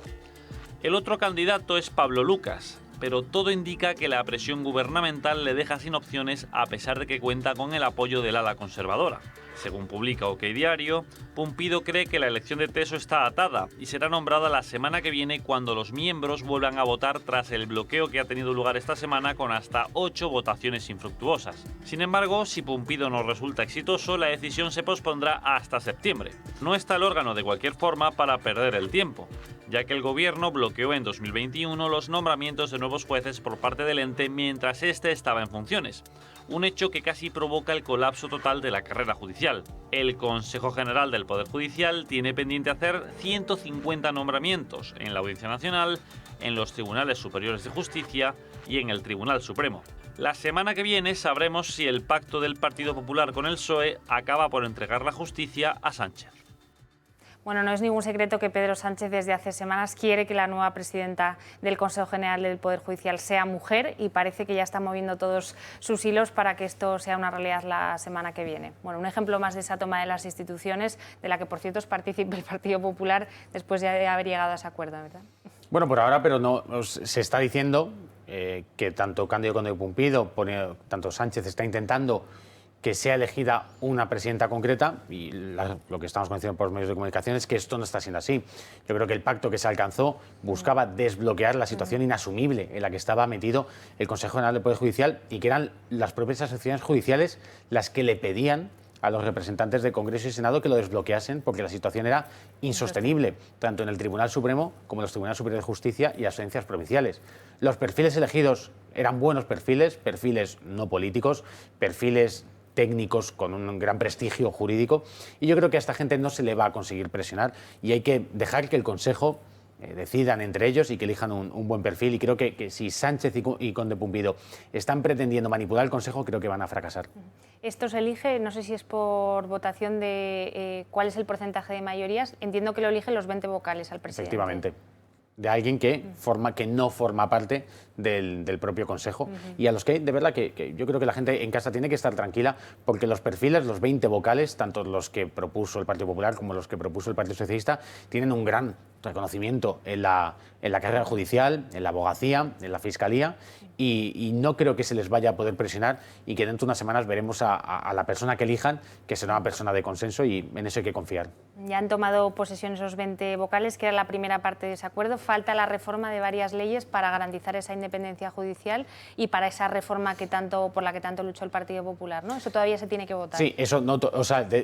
El otro candidato es Pablo Lucas, pero todo indica que la presión gubernamental le deja sin opciones a pesar de que cuenta con el apoyo del ala conservadora. Según publica OK Diario, Pumpido cree que la elección de Teso está atada y será nombrada la semana que viene cuando los miembros vuelvan a votar tras el bloqueo que ha tenido lugar esta semana con hasta 8 votaciones infructuosas. Sin embargo, si Pumpido no resulta exitoso, la decisión se pospondrá hasta septiembre. No está el órgano de cualquier forma para perder el tiempo, ya que el Gobierno bloqueó en 2021 los nombramientos de nuevos jueces por parte del ente mientras este estaba en funciones. Un hecho que casi provoca el colapso total de la carrera judicial. El Consejo General del Poder Judicial tiene pendiente hacer 150 nombramientos en la Audiencia Nacional, en los Tribunales Superiores de Justicia y en el Tribunal Supremo. La semana que viene sabremos si el pacto del Partido Popular con el PSOE acaba por entregar la justicia a Sánchez. Bueno, no es ningún secreto que Pedro Sánchez desde hace semanas quiere que la nueva presidenta del Consejo General del Poder Judicial sea mujer y parece que ya está moviendo todos sus hilos para que esto sea una realidad la semana que viene. Bueno, un ejemplo más de esa toma de las instituciones, de la que por cierto es partícipe el Partido Popular después de haber llegado a ese acuerdo, ¿verdad? Bueno, por ahora, pero no se está diciendo que tanto Cándido Conde Pumpido, tanto Sánchez está intentando que sea elegida una presidenta concreta y lo que estamos conociendo por los medios de comunicación es que esto no está siendo así. Yo creo que el pacto que se alcanzó buscaba desbloquear la situación inasumible en la que estaba metido el Consejo General del Poder Judicial y que eran las propias asociaciones judiciales las que le pedían a los representantes de Congreso y Senado que lo desbloqueasen porque la situación era insostenible, tanto en el Tribunal Supremo como en los Tribunales Superiores de Justicia y las audiencias provinciales. Los perfiles elegidos eran buenos perfiles, perfiles no políticos, perfiles técnicos con un gran prestigio jurídico y yo creo que a esta gente no se le va a conseguir presionar y hay que dejar que el Consejo decidan entre ellos y que elijan un buen perfil y creo que si Sánchez y Conde Pumpido están pretendiendo manipular el Consejo creo que van a fracasar. Esto se elige, no sé si es por votación de cuál es el porcentaje de mayorías, entiendo que lo eligen los 20 vocales al presidente. Efectivamente. De alguien que no forma parte del propio Consejo y a los que, de verdad, que yo creo que la gente en casa tiene que estar tranquila porque los perfiles, los 20 vocales, tanto los que propuso el Partido Popular como los que propuso el Partido Socialista, tienen un gran reconocimiento en la carrera judicial, en la abogacía, en la fiscalía y no creo que se les vaya a poder presionar y que dentro de unas semanas veremos a la persona que elijan que será una persona de consenso y en eso hay que confiar. Ya han tomado posesión esos 20 vocales, que era la primera parte de ese acuerdo. Falta la reforma de varias leyes para garantizar esa independencia judicial y para esa reforma por la que tanto luchó el Partido Popular, ¿no? Eso todavía se tiene que votar. Sí, eso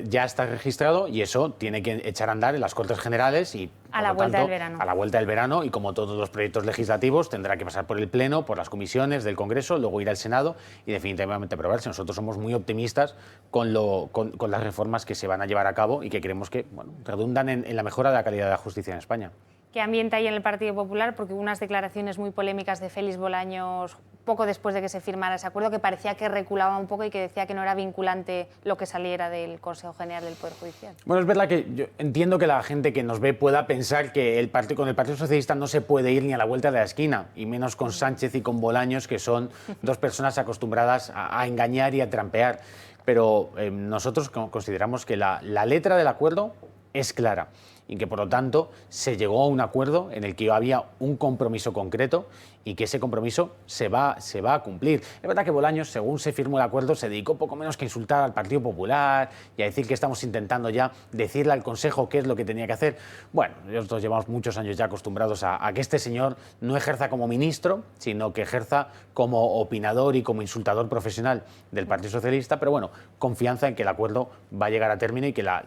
ya está registrado y eso tiene que echar a andar en las Cortes Generales y a la vuelta del verano. A la vuelta del verano y como todos los proyectos legislativos tendrá que pasar por el Pleno, por las comisiones del Congreso, luego ir al Senado y definitivamente aprobarse. Nosotros somos muy optimistas con las reformas que se van a llevar a cabo y que creemos que redundan en la mejora de la calidad de la justicia en España. ¿Qué ambiente hay en el Partido Popular? Porque hubo unas declaraciones muy polémicas de Félix Bolaños poco después de que se firmara ese acuerdo, que parecía que reculaba un poco y que decía que no era vinculante lo que saliera del Consejo General del Poder Judicial. Bueno, es verdad que yo entiendo que la gente que nos ve pueda pensar que con el Partido Socialista no se puede ir ni a la vuelta de la esquina, y menos con Sánchez y con Bolaños, que son dos personas acostumbradas a engañar y a trampear. Pero nosotros consideramos que la letra del acuerdo es clara y que, por lo tanto, se llegó a un acuerdo en el que había un compromiso concreto y que ese compromiso se va a cumplir. Es verdad que Bolaños, según se firmó el acuerdo, se dedicó poco menos que a insultar al Partido Popular y a decir que estamos intentando ya decirle al Consejo qué es lo que tenía que hacer. Bueno, nosotros llevamos muchos años ya acostumbrados a que este señor no ejerza como ministro, sino que ejerza como opinador y como insultador profesional del Partido Socialista, pero bueno, confianza en que el acuerdo va a llegar a término y que la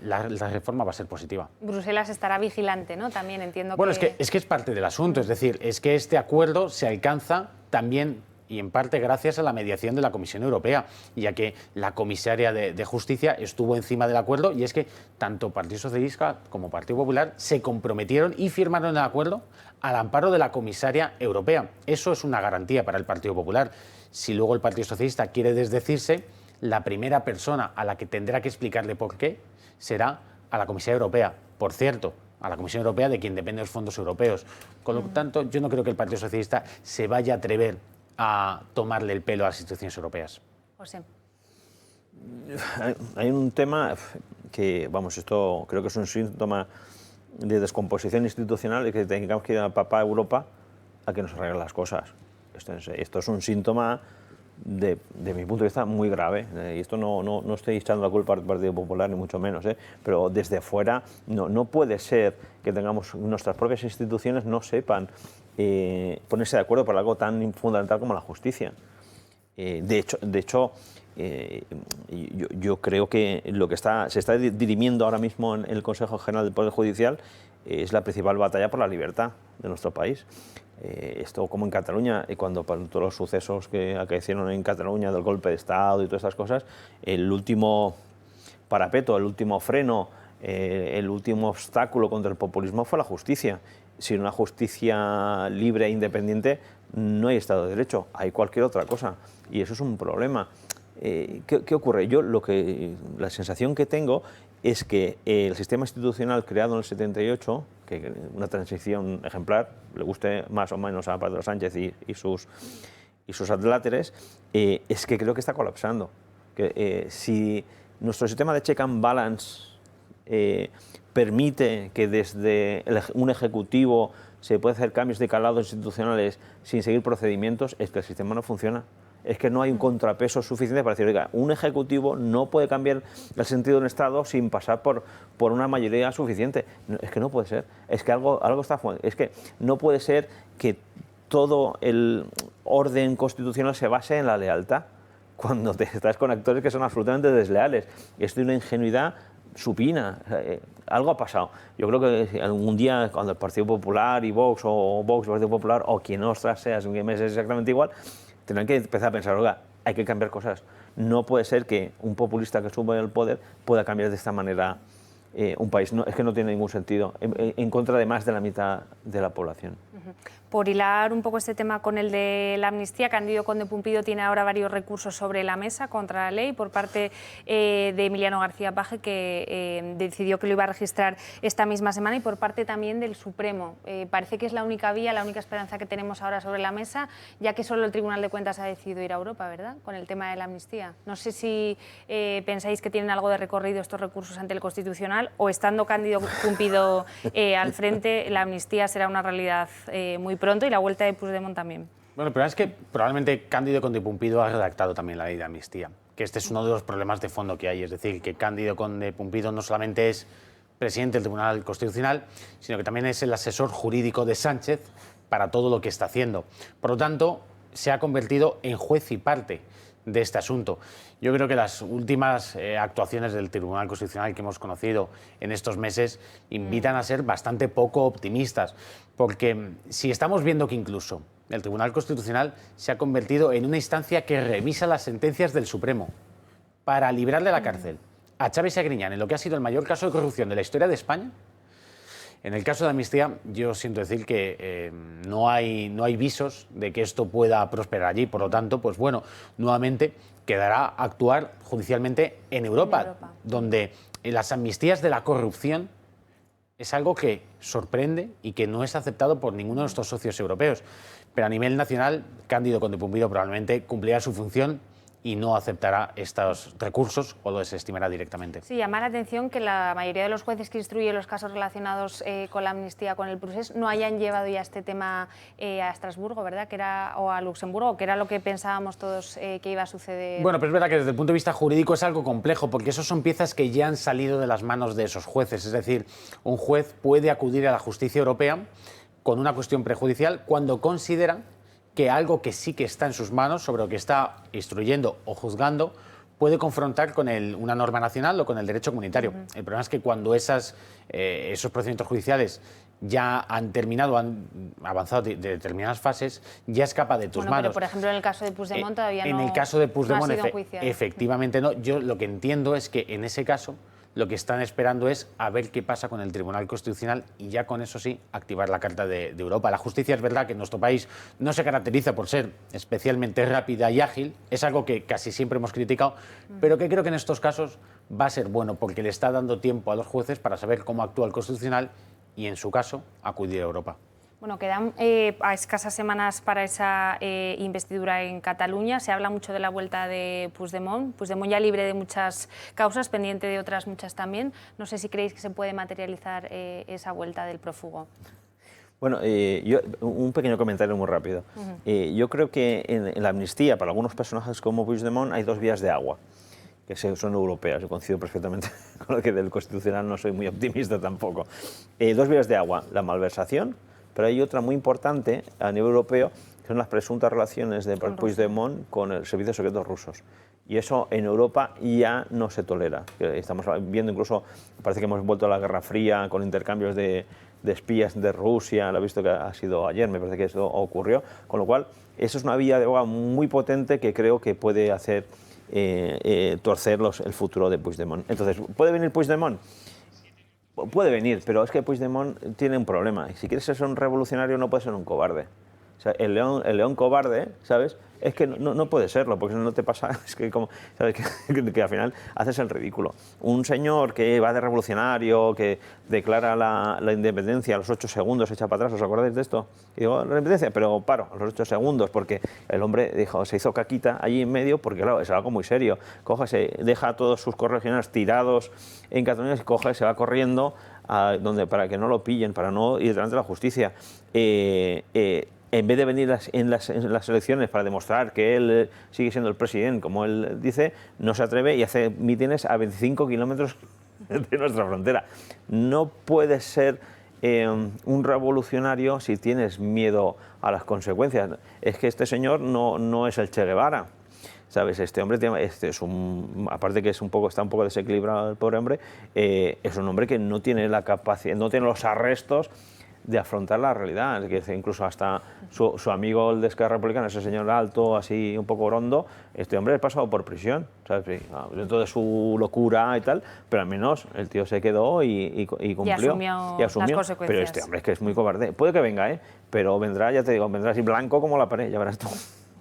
reforma va a ser positiva. Bruselas estará vigilante, ¿no? También entiendo bueno, es que es parte del asunto, es decir, es que este acuerdo se alcanza también y en parte gracias a la mediación de la Comisión Europea, ya que la comisaria de Justicia estuvo encima del acuerdo y es que tanto Partido Socialista como Partido Popular se comprometieron y firmaron el acuerdo al amparo de la comisaria europea. Eso es una garantía para el Partido Popular. Si luego el Partido Socialista quiere desdecirse, la primera persona a la que tendrá que explicarle por qué será a la Comisión Europea. Por cierto, a la Comisión Europea de quien dependen los fondos europeos. Con lo tanto, yo no creo que el Partido Socialista se vaya a atrever a tomarle el pelo a las instituciones europeas. José. Hay un tema que, vamos, esto creo que es un síntoma de descomposición institucional y que tengamos que ir a papá Europa a que nos arregle las cosas. Esto es un síntoma de mi punto de vista muy grave, y esto no estoy echando la culpa al Partido Popular ni mucho menos, pero desde fuera no puede ser que tengamos nuestras propias instituciones no sepan ponerse de acuerdo por algo tan fundamental como la justicia. De hecho yo creo que lo que se está dirimiendo ahora mismo en el Consejo General del Poder Judicial es la principal batalla por la libertad de nuestro país. Esto como en Cataluña, y cuando todos los sucesos que acaecieron en Cataluña del golpe de Estado y todas estas cosas, el último parapeto, el último freno, el último obstáculo contra el populismo fue la justicia. Sin una justicia libre e independiente no hay Estado de Derecho, hay cualquier otra cosa, y eso es un problema. ¿Qué ocurre? Yo la sensación que tengo es que el sistema institucional creado en el 78, que una transición ejemplar, le guste más o menos a Pedro Sánchez y sus adláteres, es que creo que está colapsando. Que, si nuestro sistema de check and balance permite que desde un ejecutivo se puede hacer cambios de calado institucionales sin seguir procedimientos, es que el sistema no funciona. Es que no hay un contrapeso suficiente para decir, oiga, un ejecutivo no puede cambiar el sentido de un Estado sin pasar por una mayoría suficiente. Es que no puede ser. Es que algo está fuera. Es que no puede ser que todo el orden constitucional se base en la lealtad cuando te estás con actores que son absolutamente desleales. Es de una ingenuidad supina. Algo ha pasado. Yo creo que algún día, cuando el Partido Popular y Vox, o Vox, Partido Popular, o quien ostras sea, es exactamente igual, tendrán que empezar a pensar, oiga, hay que cambiar cosas. No puede ser que un populista que sube al poder pueda cambiar de esta manera un país. No, es que no tiene ningún sentido, en contra de más de la mitad de la población. Por hilar un poco este tema con el de la amnistía, Cándido Conde Pumpido tiene ahora varios recursos sobre la mesa contra la ley por parte de Emiliano García Paje, que decidió que lo iba a registrar esta misma semana, y por parte también del Supremo. Parece que es la única vía, la única esperanza que tenemos ahora sobre la mesa, ya que solo el Tribunal de Cuentas ha decidido ir a Europa, ¿verdad?, con el tema de la amnistía. No sé si pensáis que tienen algo de recorrido estos recursos ante el Constitucional, o estando Cándido Pumpido al frente, la amnistía será una realidad muy pronto, y la vuelta de Puigdemont también. Bueno, el problema es que probablemente Cándido Conde Pumpido ha redactado también la ley de amnistía, que este es uno de los problemas de fondo que hay, es decir, que Cándido Conde Pumpido no solamente es presidente del Tribunal Constitucional, sino que también es el asesor jurídico de Sánchez para todo lo que está haciendo. Por lo tanto, se ha convertido en juez y parte de este asunto. Yo creo que las últimas actuaciones del Tribunal Constitucional que hemos conocido en estos meses invitan a ser bastante poco optimistas, porque si estamos viendo que incluso el Tribunal Constitucional se ha convertido en una instancia que revisa las sentencias del Supremo para librar de la cárcel a Chávez y a Griñán en lo que ha sido el mayor caso de corrupción de la historia de España, en el caso de amnistía, yo siento decir que no hay visos de que esto pueda prosperar allí. Por lo tanto, pues bueno, nuevamente quedará actuar judicialmente en Europa, donde las amnistías de la corrupción es algo que sorprende y que no es aceptado por ninguno de nuestros socios europeos. Pero a nivel nacional, Cándido Conde Pumpido probablemente cumplirá su función y no aceptará estos recursos o lo desestimará directamente. Sí, llama la atención que la mayoría de los jueces que instruyen los casos relacionados con la amnistía, con el procés, no hayan llevado ya este tema a Estrasburgo, ¿verdad?, o a Luxemburgo, que era lo que pensábamos todos que iba a suceder. Bueno, pero es verdad que desde el punto de vista jurídico es algo complejo, porque esos son piezas que ya han salido de las manos de esos jueces. Es decir, un juez puede acudir a la justicia europea con una cuestión prejudicial cuando considera que algo que sí que está en sus manos, sobre lo que está instruyendo o juzgando, puede confrontar con una norma nacional o con el derecho comunitario. El problema es que cuando esos procedimientos judiciales ya han terminado, han avanzado de determinadas fases, ya escapa de tus manos. Pero por ejemplo, en el caso de Puigdemont todavía en el caso de Puigdemont, no ha sido enjuiciado. Efectivamente no. Yo lo que entiendo es que en ese caso lo que están esperando es a ver qué pasa con el Tribunal Constitucional y ya con eso sí activar la Carta de Europa. La justicia es verdad que en nuestro país no se caracteriza por ser especialmente rápida y ágil, es algo que casi siempre hemos criticado, pero que creo que en estos casos va a ser bueno porque le está dando tiempo a los jueces para saber cómo actúa el Constitucional y en su caso acudir a Europa. Bueno, quedan a escasas semanas para esa investidura en Cataluña. Se habla mucho de la vuelta de Puigdemont. Puigdemont ya libre de muchas causas, pendiente de otras muchas también. No sé si creéis que se puede materializar esa vuelta del prófugo. Bueno, un pequeño comentario muy rápido. Yo creo que en la amnistía, para algunos personajes como Puigdemont, hay dos vías de agua, que son europeas. Yo coincido perfectamente con lo que del Constitucional no soy muy optimista tampoco. Dos vías de agua, la malversación, pero hay otra muy importante a nivel europeo, que son las presuntas relaciones de Puigdemont con el servicio secretos rusos. Y eso en Europa ya no se tolera. Estamos viendo incluso, parece que hemos vuelto a la Guerra Fría con intercambios de espías de Rusia, lo he visto que ha sido ayer, me parece que eso ocurrió, con lo cual eso es una vía de agua muy potente que creo que puede hacer torcer el futuro de Puigdemont. Entonces, ¿puede venir Puigdemont? Puede venir, pero es que Puigdemont tiene un problema. Si quiere ser un revolucionario no puede ser un cobarde. O sea, el león cobarde, ¿sabes? Es que no puede serlo, porque no te pasa, es que como, ¿sabes? Que al final haces el ridículo. Un señor que va de revolucionario, que declara la independencia a los 8 segundos, echa para atrás, ¿os acordáis de esto? Y digo, la independencia, pero paro, a los 8 segundos, porque el hombre dijo, se hizo caquita allí en medio, porque claro, es algo muy serio. Coge, se deja a todos sus correligionarios tirados en Cataluña, coge, se va corriendo para que no lo pillen, para no ir delante de la justicia. En vez de venir en las elecciones para demostrar que él sigue siendo el presidente, como él dice, no se atreve y hace mítines a 25 kilómetros de nuestra frontera. No puedes ser un revolucionario si tienes miedo a las consecuencias. Es que este señor no es el Che Guevara, ¿sabes? Este hombre es aparte que está un poco desequilibrado el pobre hombre, es un hombre que no tiene la capacidad, no tiene los arrestos de afrontar la realidad, que incluso hasta su amigo el de Esquerra Republicana, ese señor alto, así un poco rondo, este hombre ha pasado por prisión, ¿sabes? Dentro de su locura y tal, pero al menos el tío se quedó y cumplió. Y asumió las consecuencias. Pero este hombre es que es muy cobarde. Puede que venga, pero vendrá, ya te digo, vendrá así blanco como la pared, ya verás tú.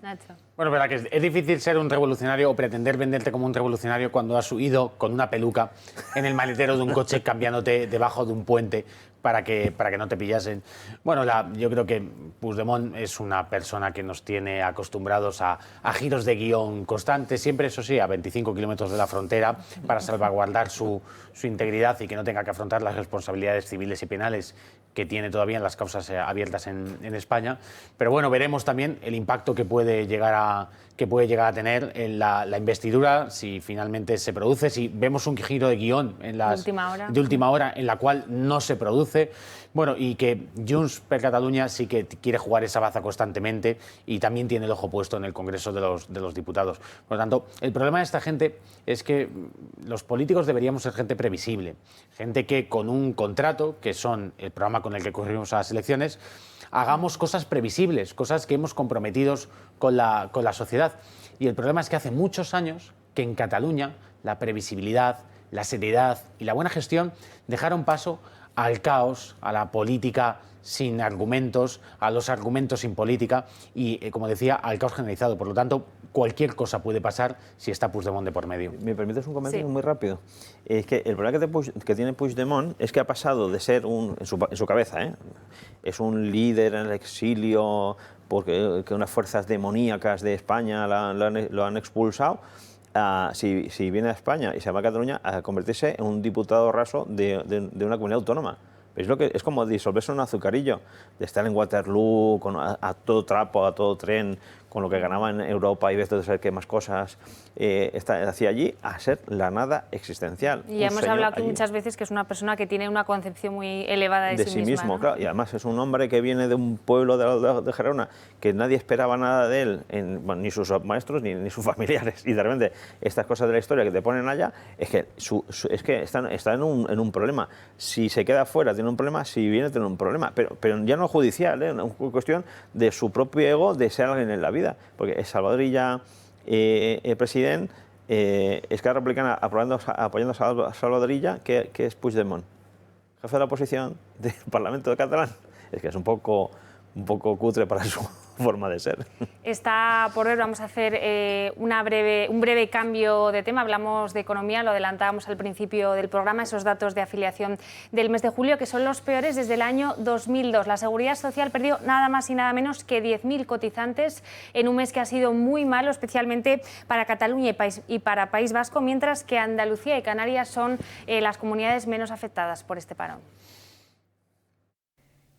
Nacho. Bueno, verdad que es difícil ser un revolucionario o pretender venderte como un revolucionario cuando has huido con una peluca en el maletero de un coche cambiándote debajo de un puente para que no te pillasen. Bueno, yo creo que Puigdemont es una persona que nos tiene acostumbrados a giros de guión constantes, siempre, eso sí, a 25 kilómetros de la frontera, para salvaguardar su integridad y que no tenga que afrontar las responsabilidades civiles y penales que tiene todavía en las causas abiertas en España. Pero bueno, veremos también el impacto que puede llegar a tener en la investidura, si finalmente se produce, si vemos un giro de guión de última hora en la cual no se produce. Bueno, y que Junts per Catalunya sí que quiere jugar esa baza constantemente y también tiene el ojo puesto en el Congreso de los Diputados. Por lo tanto, el problema de esta gente es que los políticos deberíamos ser gente previsible, gente que con un contrato, que son el programa con el que corrimos a las elecciones, hagamos cosas previsibles, cosas que hemos comprometido con la sociedad. Y el problema es que hace muchos años que en Cataluña la previsibilidad, la seriedad y la buena gestión dejaron paso al caos, a la política sin argumentos, a los argumentos sin política y, como decía, al caos generalizado. Por lo tanto, cualquier cosa puede pasar si está Puigdemont de por medio. ¿Me permites un comentario muy rápido? Es que el problema que tiene Puigdemont es que ha pasado de ser en su cabeza, es un líder en el exilio porque unas fuerzas demoníacas de España lo han expulsado. Si viene a España y se va a Cataluña, a convertirse en un diputado raso de una comunidad autónoma. Es como disolverse en un azucarillo, de estar en Waterloo a todo trapo, a todo tren, con lo que ganaba en Europa y ves de saber qué más cosas hacía allí, a ser la nada existencial. Y hemos hablado aquí muchas veces que es una persona que tiene una concepción muy elevada de sí mismo, ¿no? Claro, y además es un hombre que viene de un pueblo de Gerona que nadie esperaba nada de él, ni sus maestros ni sus familiares, y de repente estas cosas de la historia que te ponen allá, es que está en un problema. Si se queda fuera tiene un problema, si viene tiene un problema, pero ya no judicial, es una cuestión de su propio ego, de ser alguien en la vida, porque es Salvador Illa, el presidente, Esquerra Republicana apoyando a Salvador Illa, que es Puigdemont, jefe de la oposición del Parlamento de Catalán. Es que es un poco cutre para su forma de ser. Está por ver, vamos a hacer un breve cambio de tema. Hablamos de economía, lo adelantábamos al principio del programa, esos datos de afiliación del mes de julio, que son los peores desde el año 2002. La Seguridad Social perdió nada más y nada menos que 10.000 cotizantes en un mes que ha sido muy malo, especialmente para Cataluña y para País Vasco, mientras que Andalucía y Canarias son las comunidades menos afectadas por este parón.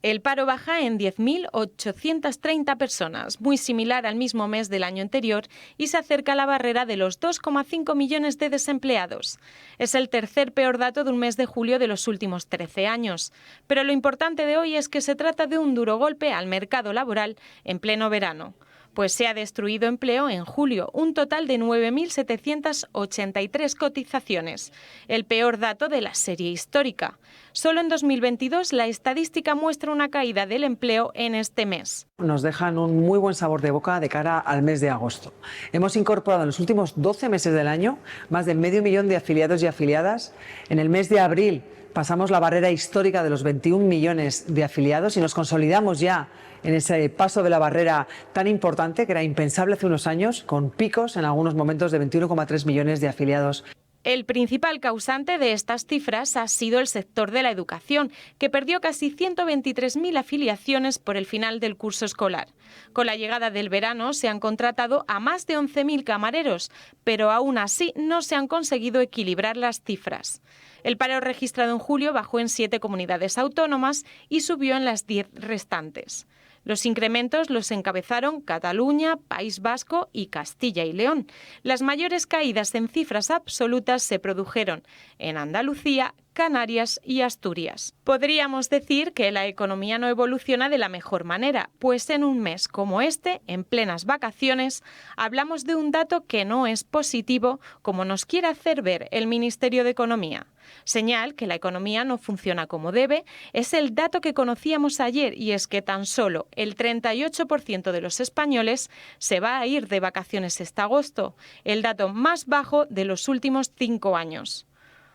El paro baja en 10.830 personas, muy similar al mismo mes del año anterior, y se acerca a la barrera de los 2,5 millones de desempleados. Es el tercer peor dato de un mes de julio de los últimos 13 años. Pero lo importante de hoy es que se trata de un duro golpe al mercado laboral en pleno verano. Pues se ha destruido empleo en julio, un total de 9.783 cotizaciones, el peor dato de la serie histórica. Solo en 2022 la estadística muestra una caída del empleo en este mes. Nos dejan un muy buen sabor de boca de cara al mes de agosto. Hemos incorporado en los últimos 12 meses del año más del 500.000 de afiliados y afiliadas. En el mes de abril pasamos la barrera histórica de los 21 millones de afiliados y nos consolidamos ya en ese paso de la barrera tan importante que era impensable hace unos años, con picos en algunos momentos de 21,3 millones de afiliados. El principal causante de estas cifras ha sido el sector de la educación, que perdió casi 123.000 afiliaciones por el final del curso escolar. Con la llegada del verano se han contratado a más de 11.000 camareros, pero aún así no se han conseguido equilibrar las cifras. El paro registrado en julio bajó en 7 comunidades autónomas y subió en las 10 restantes. Los incrementos los encabezaron Cataluña, País Vasco y Castilla y León. Las mayores caídas en cifras absolutas se produjeron en Andalucía, Canarias y Asturias. Podríamos decir que la economía no evoluciona de la mejor manera, pues en un mes como este, en plenas vacaciones, hablamos de un dato que no es positivo, como nos quiere hacer ver el Ministerio de Economía. Señal que la economía no funciona como debe es el dato que conocíamos ayer, y es que tan solo el 38% de los españoles se va a ir de vacaciones este agosto, el dato más bajo de los últimos 5 años.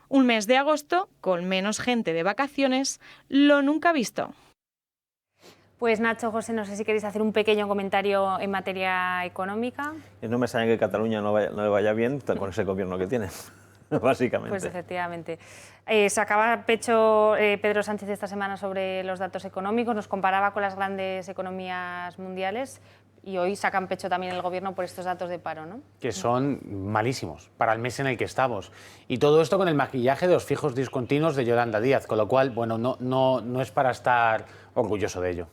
Un mes de agosto con menos gente de vacaciones, lo nunca visto. Pues Nacho, José, no sé si queréis hacer un pequeño comentario en materia económica. No me extraña que Cataluña no le vaya bien con ese gobierno que tiene, básicamente. Pues efectivamente. Sacaba pecho Pedro Sánchez esta semana sobre los datos económicos, nos comparaba con las grandes economías mundiales. Y hoy sacan pecho también el Gobierno por estos datos de paro, ¿no? Que son malísimos para el mes en el que estamos. Y todo esto con el maquillaje de los fijos discontinuos de Yolanda Díaz, con lo cual, bueno, no es para estar orgulloso de ello.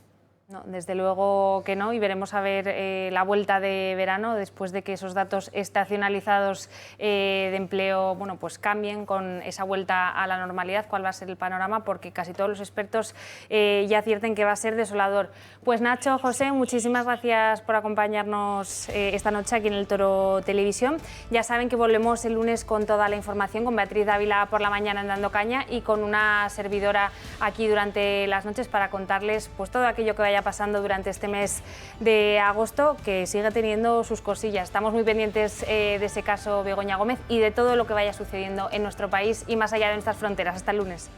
No, desde luego que no, y veremos a ver la vuelta de verano después de que esos datos estacionalizados de empleo, bueno, pues cambien con esa vuelta a la normalidad, cuál va a ser el panorama, porque casi todos los expertos ya advierten que va a ser desolador. Pues Nacho, José, muchísimas gracias por acompañarnos esta noche aquí en El Toro Televisión. Ya saben que volvemos el lunes con toda la información, con Beatriz Dávila por la mañana en Dando Caña y con una servidora aquí durante las noches para contarles pues todo aquello que vaya pasando durante este mes de agosto, que sigue teniendo sus cosillas. Estamos muy pendientes de ese caso Begoña Gómez y de todo lo que vaya sucediendo en nuestro país y más allá de nuestras fronteras. Hasta el lunes.